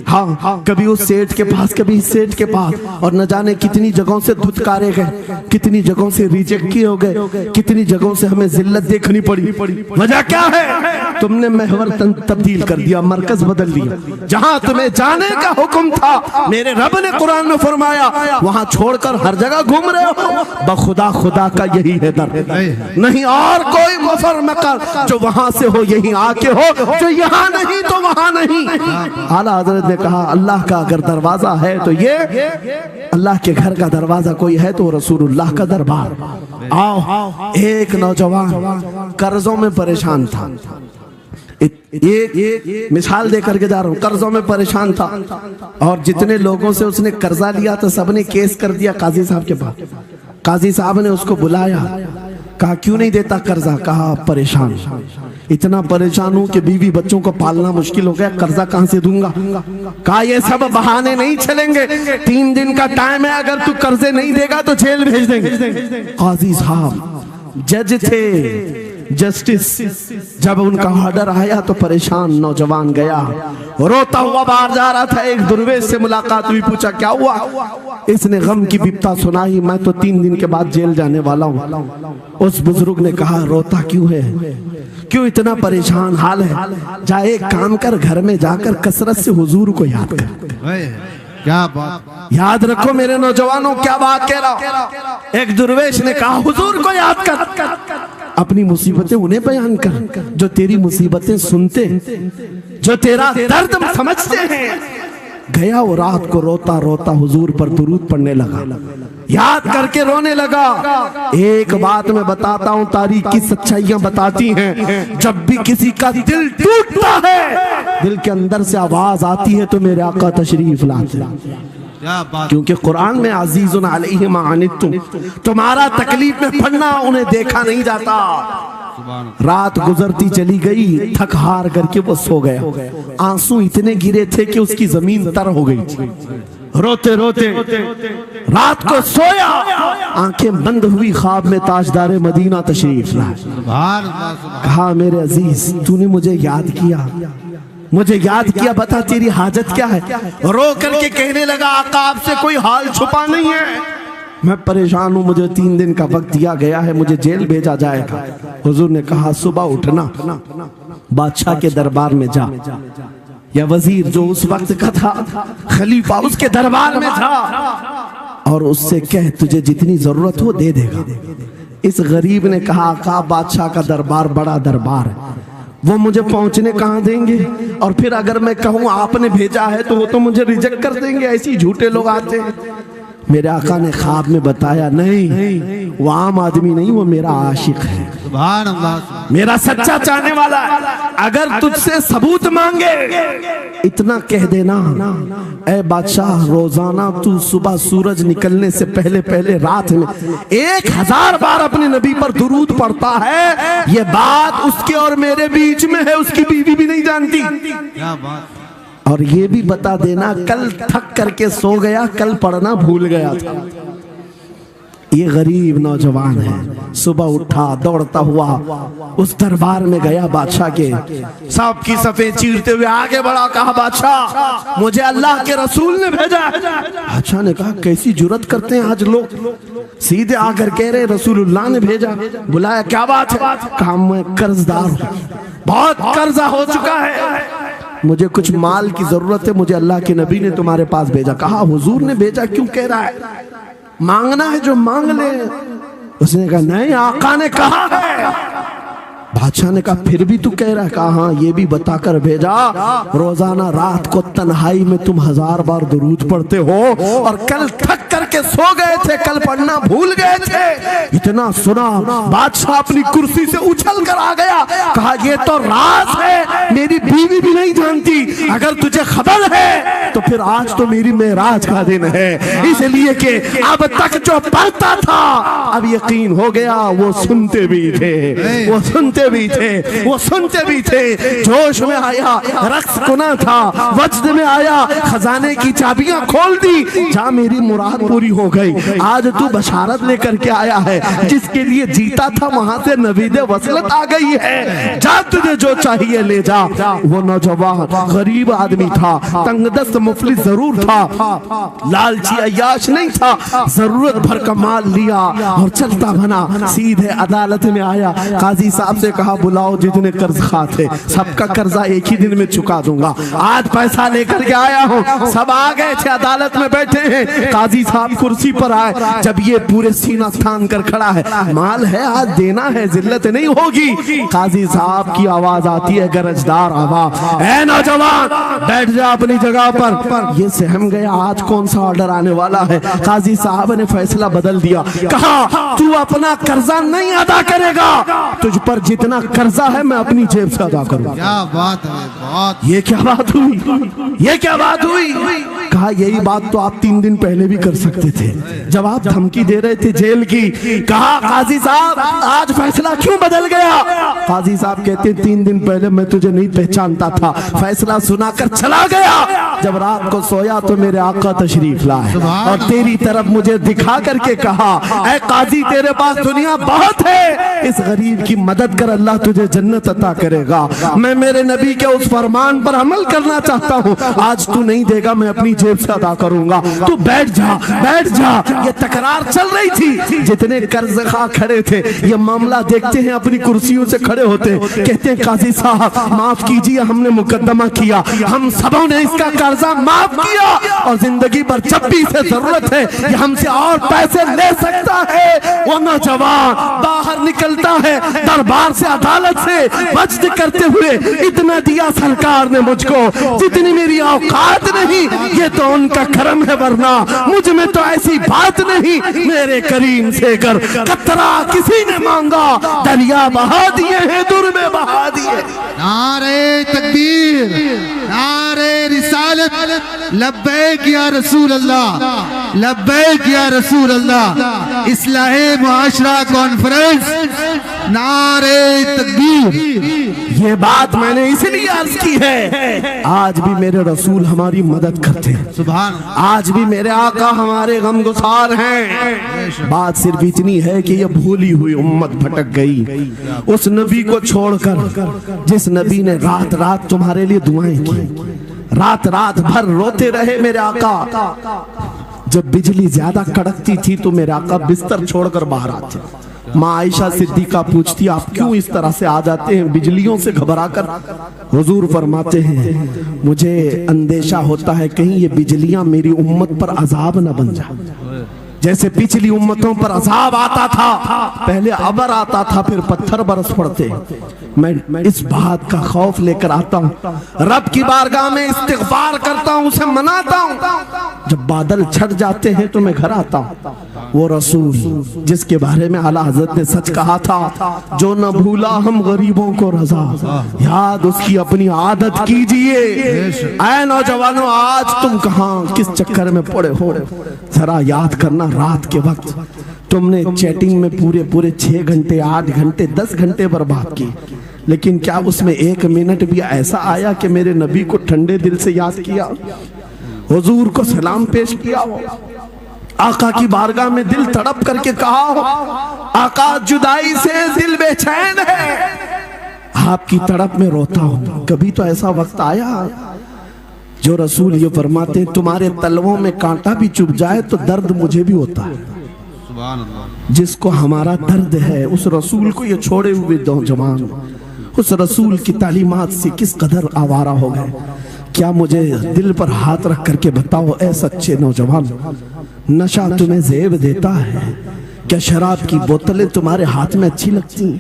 हाँ, कभी उस सेठ के पास, कभी इस सेठ के पास, और न जाने कितनी जगहों से धुतकारे गए, कितनी जगहों से रिजेक्ट किए हो गए, कितनी जगहों से हमें जिल्लत देखनी पड़ी। वजह क्या है? तुमने महवर तब्दील कर दिया, मरकज बदल दिया। जहां तुम्हें जाने का हुक्म था, मेरे रब ने कुरान में फरमाया, वहां छोड़कर हर जगह घूम रहे हो। खुदा खुदा का यही है दर, नहीं और कोई मफर मकर, जो वहां से हो यहीं आके हो, जो यहाँ नहीं तो वहां नहीं। आला हजरत ने कहा, अल्लाह का अगर दरवाजा है तो ये अल्लाह के घर का दरवाजा कोई है तो रसूलुल्लाह का दरबार। आओ, एक नौजवान कर्जों में परेशान था, एक मिसाल देकर के जा रहा हूँ, कर्जों में परेशान था, और जितने लोगों से उसने कर्जा लिया तो सबने केस कर दिया काजी साहब के पास। काजी साहब ने उसको बुलाया, कहा क्यों नहीं देता कर्जा? कहा परेशान, इतना परेशान हूं कि बीवी बच्चों को पालना मुश्किल हो गया, कर्जा कहां से दूंगा? कहा ये सब बहाने नहीं चलेंगे, 3 दिन का टाइम है, अगर तू कर्जे नहीं देगा तो जेल भेज देंगे। काजी साहब जज थे, जस्टिस, जब उनका ऑर्डर आया तो परेशान नौजवान गया, रोता हुआ बाहर जा रहा था। एक दुर्वेश से मुलाकात हुई, पूछा क्या हुआ? इसने गम की बिपता सुनाई, मैं तो 3 दिन के बाद जेल जाने वाला हूँ। उस बुजुर्ग ने कहा, रोता क्यों है, क्यों इतना परेशान हाल है? जा एक काम कर, घर में जाकर कसरत से हुजूर को याद कर। क्या बात, याद रखो मेरे नौजवानों, क्या बात कह रहा। एक दुर्वेश ने कहा, हुजूर को याद कर, अपनी मुसीबतें उन्हें बयान कर जो तेरी मुसीबतें सुनते, जो तेरा दर्द समझते हैं। गया वो रात को रोता रोता हुजूर पर दुरूद पढ़ने लगा, याद करके रोने लगा। एक बात मैं बताता हूँ, तारीख की सच्चाइयां बताती हैं, जब भी किसी का दिल टूटता है, दिल के अंदर से आवाज आती है तो मेरे आका तशरीफ लाते हैं। क्योंकि कुरान में अजीजुन अलैहि मा अनित्तुम, तुम्हारा तकलीफ में पड़ना उन्हें देखा नहीं जाता। रात गुजरती चली गई, थक हार करके वो सो गया। आंसू इतने गिरे थे कि उसकी जमीन तर हो गई। रोते रोते रात को सोया, आंखें बंद हुई, ख्वाब में ताजदार मदीना तशरीफ लाए। कहा मेरे अजीज, तूने मुझे याद किया, मुझे याद किया, बता तेरी हाजत क्या है? रो करके कहने लगा, आका आपसे कोई हाल छुपा नहीं है, मैं परेशान हूँ, मुझे 3 दिन का वक्त दिया गया है, मुझे जेल भेजा जाएगा। हुजूर ने कहा, सुबह उठना, बादशाह के दरबार में जा, या वजीर जो उस वक्त का था, खलीफा उसके दरबार में था, और उससे कह तुझे जितनी जरूरत हो दे देगा। इस गरीब ने कहा, आका बादशाह का दरबार बड़ा दरबार है, वो मुझे पहुंचने कहाँ देंगे, और फिर अगर मैं कहूँ आपने भेजा है तो वो तो मुझे रिजेक्ट कर देंगे, ऐसे झूठे लोग आते हैं। मेरे आका ने ख्वाब में बताया, नहीं वो आम आदमी नहीं, वो मेरा आशिक है, मेरा सच्चा चाहने वाला है। अगर तुझसे सबूत मांगे, इतना कह देना, ऐ बादशाह, रोजाना तू सुबह सूरज निकलने से पहले पहले रात में 1000 बार अपने नबी पर दुरूद पढ़ता है। ये बात उसके और मेरे बीच में है, उसकी बीवी भी नहीं जानती। क्या बात। और ये भी बता देना, कल थक करके सो गया, कल पढ़ना भूल गया था। ये गरीब नौजवान है, सुबह उठा, दौड़ता हुआ उस दरबार में गया बादशाह के, सांप की सफेद चीरते हुए आगे बढ़ा, कहा बादशाह मुझे अल्लाह के रसूल ने भेजा। बादशाह ने कहा, कैसी जुर्रत करते हैं आज लोग, सीधे आकर कह रहे रसूलुल्लाह ने भेजा। बुलाया, क्या बात है? कहा मैं कर्जदार हूँ, बहुत कर्जा हो चुका है, मुझे कुछ माल की जरूरत है, मुझे अल्लाह के नबी ने तुम्हारे पास भेजा। कहा हुजूर ने भेजा, क्यों कह रहा है? मांगना है जो मांग ले। उसने कहा नहीं, आका ने कहा है। बादशाह ने कहा फिर भी तू कह रहा है? कहा हाँ, ये भी बताकर भेजा रोजाना रात को तन्हाई में तुम 1000 बार दुरूद पढ़ते हो और कल थक करके सो गए थे, कल पढ़ना भूल गए थे। इतना सुना बादशाह अपनी कुर्सी से उछल कर आ गया, कहा ये तो राज है, मेरी बीवी भी नहीं जानती, अगर तुझे खबर है तो फिर आज तो मेरी मेराज का दिन है, इसलिए कि अब तक जो पढ़ता था अब यकीन हो गया वो सुनते भी थे, वो सुनते भी थे, वो सुनते भी थे। जोश में आया, रक्स गुना था, वजद में आया, खजाने की चाबियां खोल दी, जा मेरी मुराद पूरी हो गई। आज तू बशारत लेकर के आया है, जिसके लिए जीता था वहां से नवीदे वसलत आ गई है, जा तुझे जो चाहिए ले जा। वो नौजवान गरीब आदमी था, तंगदस्त मुफलिस जरूर था, लालची अय्याश नहीं था, जरूरत भर का माल लिया और चलता बना, सीधे अदालत में आया। काजी साहब से कहा बुलाओ जितने कर्ज खा थे, सबका कर्जा एक ही दिन में चुका दूंगा, आज पैसा लेकर के आया हूँ। सब आ गए थे, अदालत में बैठे हैं, काजी साहब कुर्सी पर आए, जब ये पूरे सीना थान कर खड़ा है, माल है आज देना है, जिल्लत नहीं होगी। काजी साहब की आवाज आती है, गरजदार आवाज, ऐ नौजवान बैठ जा अपनी जगह पर। ये सहम गया आज कौन सा ऑर्डर आने वाला है। काजी साहब ने फैसला बदल दिया, कहा तू अपना कर्जा नहीं अदा करेगा, तुझ पर जितना कर्जा है मैं अपनी जेब से अदा करूंगा। क्या बात है, बात ये क्या बात हुई, ये क्या बात हुई? कहा यही बात तो आप 3 दिन पहले भी कर सकते थे, जब आप धमकी दे रहे थे जेल की। कहा काजी साहब आज फैसला क्यों बदल गया? काजी साहब कहते 3 दिन पहले मैं तुझे नहीं पहचानता था, फैसला सुनाकर चला गया, जब रात को सोया तो मेरे आका तशरीफ लाए और तेरी तरफ मुझे दिखा करके कहा, ऐ काजी तेरे पास दुनिया बहुत है, इस गरीब की मदद कर, अल्लाह तुझे जन्नत अता करेगा। मैं मेरे नबी के उस फरमान पर अमल करना चाहता हूँ, आज तू नहीं देगा मैं अपनी जेब से अदा करूंगा, तू बैठ जा, बैठ जा। ये तकरार चल रही थी, जितने कर्ज खा खड़े थे ये मामला देखते हैं, अपनी कुर्सियों से खड़े होते, कहते हैं काजी साहब माफ कीजिए, हमने मुकदमा किया, हम सबों ने इसका कर्जा माफ किया और जिंदगी भर जब भी इसे जरूरत है ये हमसे और पैसे ले सकता है। वो नौजवान बाहर निकलता है दरबार से, अदालत से, वज्द करते हुए, इतना दिया सरकार ने मुझको जितनी मेरी औकात नहीं, ये तो उनका करम है, वरना मुझ में तो ऐसी बात नहीं, मेरे करीम से कर कतरा किसी ने मांगा, दरिया बहा दिए हैं, दुर में बहा दिए। नारे तकबीर, नारे रिसालत, लब्बैक या रसूल अल्लाह, लब्बैक या रसूल अल्लाह। इस्लाहे मुआशरा कॉन्फ्रेंस, नारे तकबीर। ये बात मैंने इसलिए अर्ज की है, आज भी मेरे रसूल हमारी मदद करते हैं, सुभान, आज भी मेरे आका हमारे गमगुसार हैं। बात सिर्फ इतनी है कि ये भूली हुई उम्मत भटक गई उस नबी को छोड़कर, जिस नबी ने रात रात तुम्हारे लिए दुआएं की, रात रात भर रोते रहे मेरे आका। जब बिजली ज्यादा कड़कती थी तो मेरे आका बिस्तर छोड़कर बाहर आते। माँ आयशा सिद्दीका पूछती आप क्यों इस तरह से आ जाते हैं बिजलियों से घबरा कर? हुजूर फरमाते हैं मुझे अंदेशा होता है कहीं ये बिजलियां मेरी उम्मत पर अजाब न बन जाए, जैसे पिछली उम्मतों पर अजाब आता था, पहले अबर आता था फिर पत्थर बरस पड़ते। मैं इस बात का खौफ लेकर आता हूँ, रब की बारगाह में इस्तिग़फार करता हूँ, उसे मनाता हूँ। जब बादल छट जाते हैं तो मैं घर आता हूँ। वो रसूल जिसके बारे में आला हज़रत ने सच कहा था, जो न भूला हम गरीबों को रजा, याद उसकी अपनी आदत कीजिए। ऐ नौजवानों आज तुम कहाँ किस चक्कर में पड़े हो, जरा याद करना। रात के वक्त तुमने चैटिंग में पूरे 6 घंटे 8 घंटे 10 घंटे बर्बाद किए, लेकिन क्या उसमें 1 मिनट भी ऐसा आया कि मेरे नबी को ठंडे दिल से याद किया, हुजूर को सलाम पेश किया हो, आका की बारगाह में दिल तड़प करके कहा हो आका जुदाई से दिल बेचैन है, आपकी तड़प में रोता हूं। कभी तो ऐसा वक्त आया जो रसूल ये फरमाते तुम्हारे तलवों में कांटा भी चुभ जाए तो दर्द मुझे भी होता है। जिसको हमारा दर्द है उस रसूल को ये छोड़े हुए नौजवान उस रसूल की तालीमात से किस कदर आवारा हो गए। क्या मुझे दिल पर हाथ रख करके बताओ ऐ सच्चे नौजवान, नशा तुम्हें जेब देता है, क्या शराब की बोतलें तुम्हारे हाथ में अच्छी लगती हैं?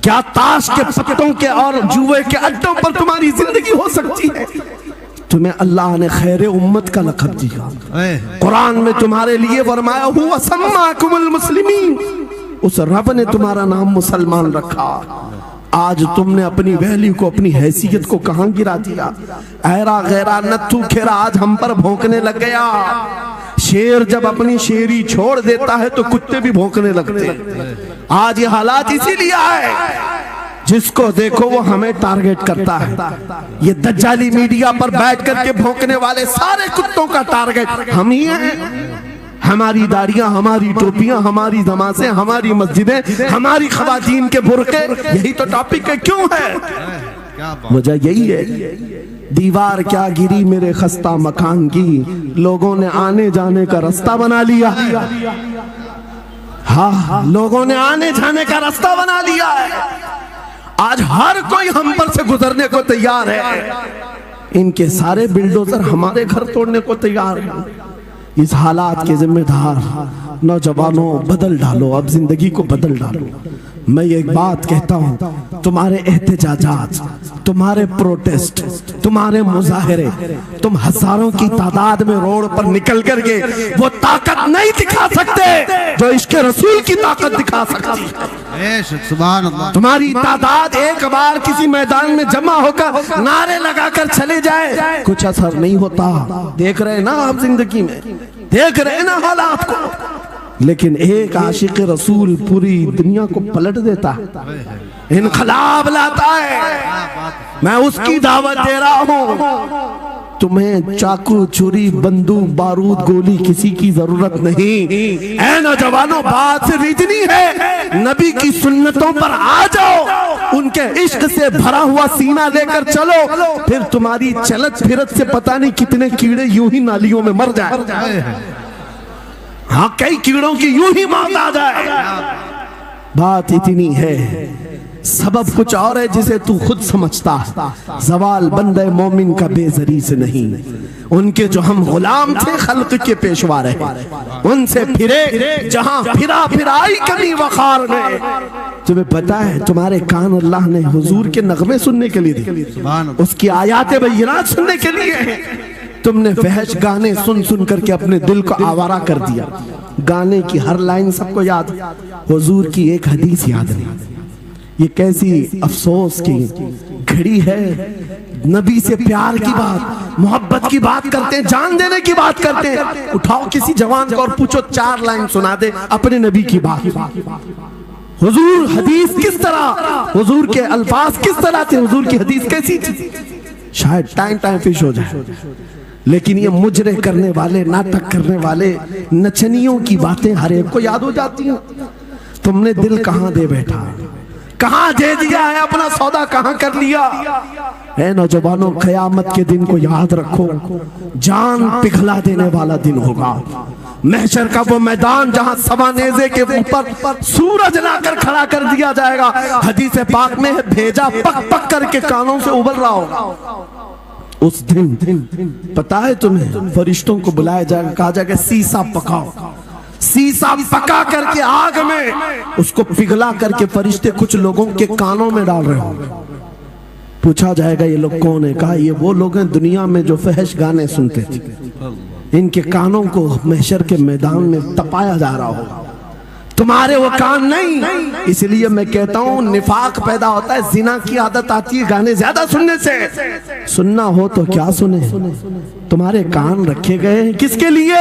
क्या ताश के पत्तों के और जुए के अड्डों पर तुम्हारी जिंदगी हो सकती है? तुम्हें अल्लाह ने खैर उम्मत का लक़ब दिया। कुरान में तुम्हारे लिए फरमाया हुआ सम्माकुमुल मुस्लिमीन, उस रब ने तुम्हारा नाम मुसलमान रखा। आज तुमने अपनी वैल्यू को, अपनी हैसियत को कहां गिरा दिया? ऐरा गैरा नत्थू खेरा आज हम पर भौंकने लग गया। शेर जब अपनी शेरी छोड़ देता है तो कुत्ते भी भौंकने लगते हैं। आज ये हालात इसीलिए है, जिसको देखो वो हमें टारगेट करता है। ये दज्जाली मीडिया पर बैठ करके भौंकने वाले सारे कुत्तों का टारगेट हम ही हैं। हमारी दाढ़ियां, हमारी टोपियां, हमारी नमाज़ें, हमारी मस्जिदें, हमारी ख़वातीन के बुर्के, यही तो टॉपिक है। क्यों है? वजह यही है, दीवार क्या गिरी मेरे खस्ता मकान की, लोगों ने आने जाने का रास्ता बना लिया। हाँ, लोगों ने आने जाने का रास्ता बना लिया है। आज हर कोई हम पर से गुजरने को तैयार है। इनके सारे बिल्डोजर हमारे घर तोड़ने को तैयार हैं। इस हालात के जिम्मेदार नौजवानों, बदल डालो, अब जिंदगी को बदल डालो। मैं ये एक बात कहता हूँ, तुम्हारे एहतजाजात, तुम्हारे प्रोटेस्ट, तुम्हारे मुजाहरे, तुम हजारों की तादाद में रोड पर निकल करके वो ताकत नहीं दिखा सकते जो इश्क रसूल की ताकत दिखा सकती है। सुभान अल्लाह। तुम्हारी तादाद एक बार किसी मैदान में जमा होकर नारे लगाकर चले जाए, कुछ असर नहीं होता। देख रहे ना आप जिंदगी में, देख रहे ना हालात को। लेकिन एक आशिक रसूल पूरी दुनिया को पलट देता है, इनकलाब लाता है। मैं उसकी दावत दे रहा हूँ। तुम्हें चाकू, छुरी, बंदूक, बारूद, गोली किसी की जरूरत नहीं। ऐ नौजवानों, बात से रीजनी है, नबी की सुन्नतों पर आ जाओ, उनके इश्क से भरा हुआ सीना लेकर चलो, फिर तुम्हारी चलत फिरत से पता नहीं कितने कीड़े यूं ही नालियों में मर जाए। हाँ, कई कीड़ों की यूं ही मौत आ जाए। बात इतनी है, सबब कुछ और है जिसे तू खुद समझता है। सवाल बंदे मोमिन का बेजरी से नहीं, उनके जो हम गुलाम थे खल्क के पेशवा रहे, उनसे फिरे जहां फिरा फिराई कभी वखार ने। तुम्हें पता है, तुम्हारे कान अल्लाह ने हुजूर के नगमे सुनने के लिए दिए, उसकी आयाते बय्यिनात सुनने के लिए। तुमने फहश गाने सुन सुन करके अपने दिल को आवारा कर दिया। गाने की हर लाइन सबको याद, हुजूर की एक हदीस याद नहीं। ये कैसी अफसोस की घड़ी है। नबी से प्यार की बात, मोहब्बत की बात करते हैं, जान देने की बात करते हैं। उठाओ किसी जवान को और पूछो 4 लाइन सुना दे अपने नबी की बात। हुजूर हदीस किस तरह, हुजूर के अल्फाज किस तरह थे, हुजूर की हदीस कैसी थी, शायद टाइम फिश हो जाए। लेकिन ये मुजरे करने वाले, नाटक करने वाले नचनियों की बातें हर एक को याद हो जाती हैं। तुमने दिल कहां दे बैठा, कहां दे दिया है, अपना सौदा कहां कर लिया है। नौजवानों, क़यामत के दिन को याद रखो, जान पिघला देने वाला दिन होगा। महशर का वो मैदान जहां सवानेज़े के ऊपर सूरज लाकर खड़ा कर दिया जाएगा। हदीस पाक में भेजा पक पक करके कानों से उबल रहा होगा। उस दिन पता है तुम्हें, फरिश्तों को बुलाया जाएगा, कहा जाएगा सीसा पकाओ। सीसा पका करके आग में उसको पिघला करके फरिश्ते कुछ लोगों के कानों में डाल रहे होंगे। पूछा जाएगा ये लोग कौन है? कहा ये वो लोग हैं दुनिया में जो फहश गाने सुनते थे, इनके कानों को महशर के मैदान में तपाया जा रहा होगा। तुम्हारे वो कान नहीं। इसलिए मैं कहता हूँ निफाक पैदा होता है, जिना की आदत आती है गाने ज्यादा सुनने से। सुनना हो तो क्या सुने, तुम्हारे कान रखे गए हैं किसके लिए?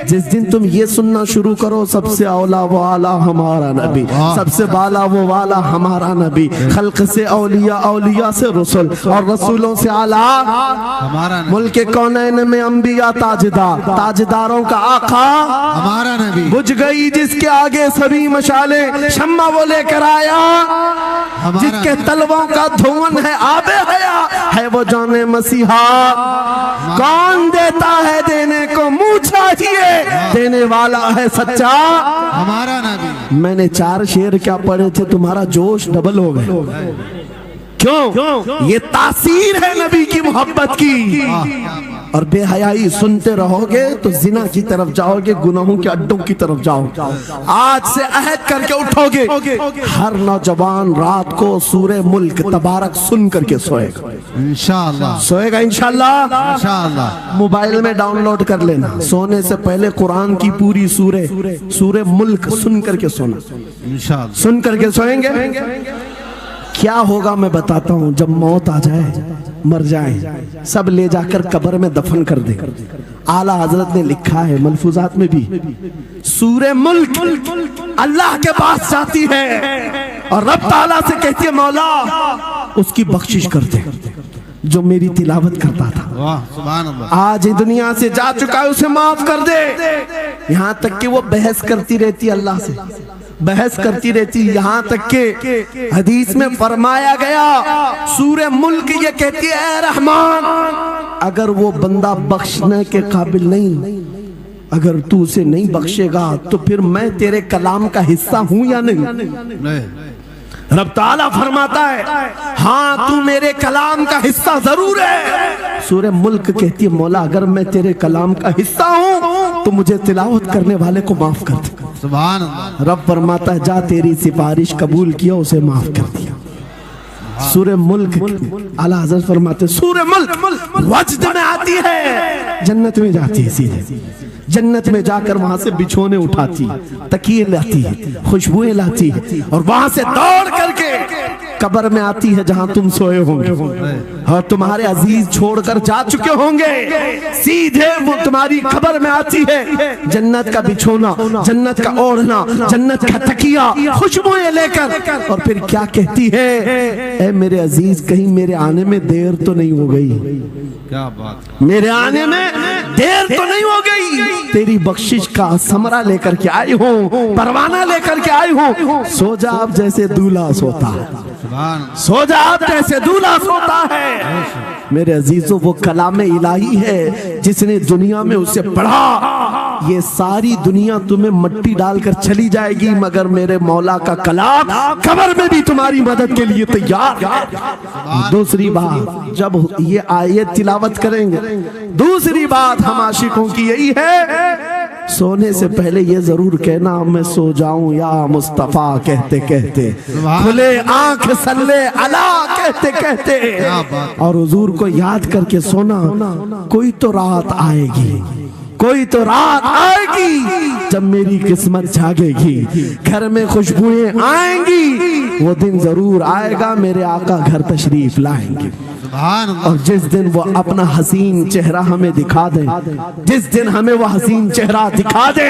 जिस दिन तुम ये सुनना शुरू करो, सबसे औला वो आला हमारा नबी, सबसे बाला वो वाला हमारा नबी, खल्क से औलिया, औलिया से रसूल और रसूलों से आला हमारा नबी, मुल्क कौनैन में अंबिया ताजदार, ताजदारों का आका हमारा नबी, बुझ गई जिसके आगे सभी मशाले, शम्मा वो लेकर आया जिसके तलवों का धुआं है आबे हया, है वो जाने मसीहा। कौन देता है देने को मुँह चाहिए, देने वाला है सच्चा हमारा नबी। मैंने 4 शेर क्या पढ़े थे, तुम्हारा जोश डबल हो गया। क्यों? ये तासीर है नबी की मोहब्बत की। और बेहयाई सुनते रहोगे तो जिना की तरफ जाओगे, गुनाहों के अड्डों की तरफ जाओगे। आज से अहद करके उठोगे, हर नौजवान रात को सूरे मुल्क तबारक सुन करके सोएगा। इंशाअल्लाह सोएगा इंशाअल्लाह। इंशाअल्लाह। मोबाइल में डाउनलोड कर लेना, सोने से पहले कुरान की पूरी सूरे मुल्क सुन करके सोना। इंशाअल्लाह सुन करके सोएंगे। क्या होगा मैं बताता हूँ। जब मौत आ जाए, मर जाए, सब ले जाकर कब्र में दफन कर दे। आला हजरत ने लिखा है मलफूजात में भी, सूरे मुल्क अल्लाह के पास जाती है और रब ताला से कहती है मौला उसकी बख्शिश कर दे जो मेरी तिलावत करता था। वाह सुभान अल्लाह। आज दुनिया से जा चुका है, उसे माफ कर दे। यहाँ तक कि वो बहस करती रहती अल्लाह से, बहस करती रहती। यहाँ तक के हदीस में फरमाया गया सूरे मुल्क ये कहती है ऐ रहमान, अगर वो बंदा बख्शने के काबिल नहीं, अगर तू उसे नहीं बख्शेगा तो फिर मैं तेरे कलाम का हिस्सा हूं या नहीं? रब ताला फरमाता है हाँ तू मेरे कलाम का हिस्सा जरूर है। सूरे मुल्क कहती है मौला अगर मैं तेरे कलाम का हिस्सा हूँ तो मुझे तिलावत करने वाले को माफ कर दे। सुभान अल्लाह। रब फरमाता है जा तेरी सिफारिश कबूल किया, उसे माफ कर दिया। सूरे मुल्क आला हज़रत फरमाते सूरे मुल्क वजद में आती है, जन्नत में जाती है, सीधे जन्नत में जाकर वहां से बिछोने उठाती, तकिए लाती है, खुशबुएं लाती है और वहां से दौड़ करके कब्र में आती है जहां तुम सोए होंगे और तुम्हारे अजीज छोड़कर जा चुके होंगे। सीधे वो तुम्हारी कब्र में आती है, जन्नत का बिछोना, जन्नत का ओढ़ना, जन्नत का तकिया, खुशबुएं लेकर, और फिर क्या कहती है ए मेरे अजीज कहीं मेरे आने में देर तो नहीं हो गई? क्या बात, मेरे आने में देर तो नहीं हो गई? तेरी बख्शिश का समरा लेकर के आई हूँ, परवाना लेकर के आई हूँ। सो जा आप जैसे दूल्हा सोता है, सो जा आप जैसे दूल्हा सोता है। मेरे अजीजों वो कलाम इलाही है, जिसने दुनिया में उसे पढ़ा, ये सारी दुनिया तुम्हें मट्टी डालकर चली जाएगी मगर मेरे मौला का कलाम कब्र में भी तुम्हारी मदद के लिए तैयार है। दूसरी बात जब ये आयत तिलावत करेंगे, दूसरी बात हम आशिकों की यही है सोने से पहले ये जरूर कहना मैं सो जाऊं या मुस्तफा कहते कहते, खुले आंख सल्ले अला कहते कहते, और हुजूर को याद करके सोना। कोई तो रात आएगी, कोई तो रात आएगी जब मेरी किस्मत जागेगी, घर में खुशबुएं आएंगी, वो दिन जरूर आएगा मेरे आका घर तशरीफ लाएंगे। और जिस दिन वो अपना हसीन चेहरा हमें दिखा दे, जिस दिन हमें वो हसीन चेहरा दिखा दे,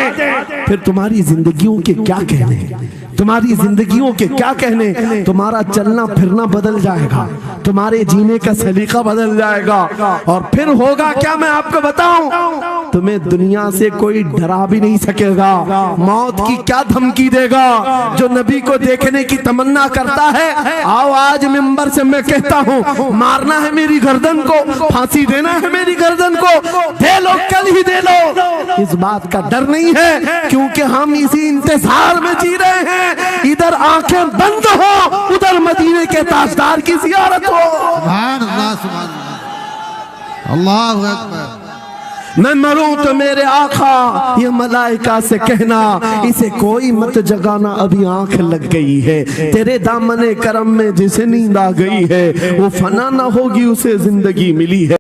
फिर तुम्हारी जिंदगियों के क्या कहने, तुम्हारी जिंदगियों के क्या कहने, तुम्हारा चलना फिरना बदल जाएगा, तुम्हारे जीने का सलीका बदल जाएगा। और फिर होगा क्या मैं आपको बताऊं, तुम्हें दुनिया से कोई डरा भी नहीं सकेगा। मौत की क्या धमकी देगा? जो नबी को देखने की तमन्ना करता है, आओ आज मिंबर से मैं कहता हूँ मारना है मेरी गर्दन को, फांसी देना है मेरी गर्दन को, दे लो कल ही दे लो। इस बात का डर नहीं है क्योंकि हम इसी इंतजार में जी रहे हैं, इधर आंखें बंद हो उधर मदीने के ताजदार की ज़ियारत हो। सुभान अल्लाह, सुभान अल्लाह, अल्लाहु अकबर। मैं मरूं तो मेरे आका ये मलाइका से कहना इसे कोई मत जगाना, अभी आंख लग गई है, तेरे दामने करम में जिसे नींद आ गई है वो फना ना होगी उसे जिंदगी मिली है।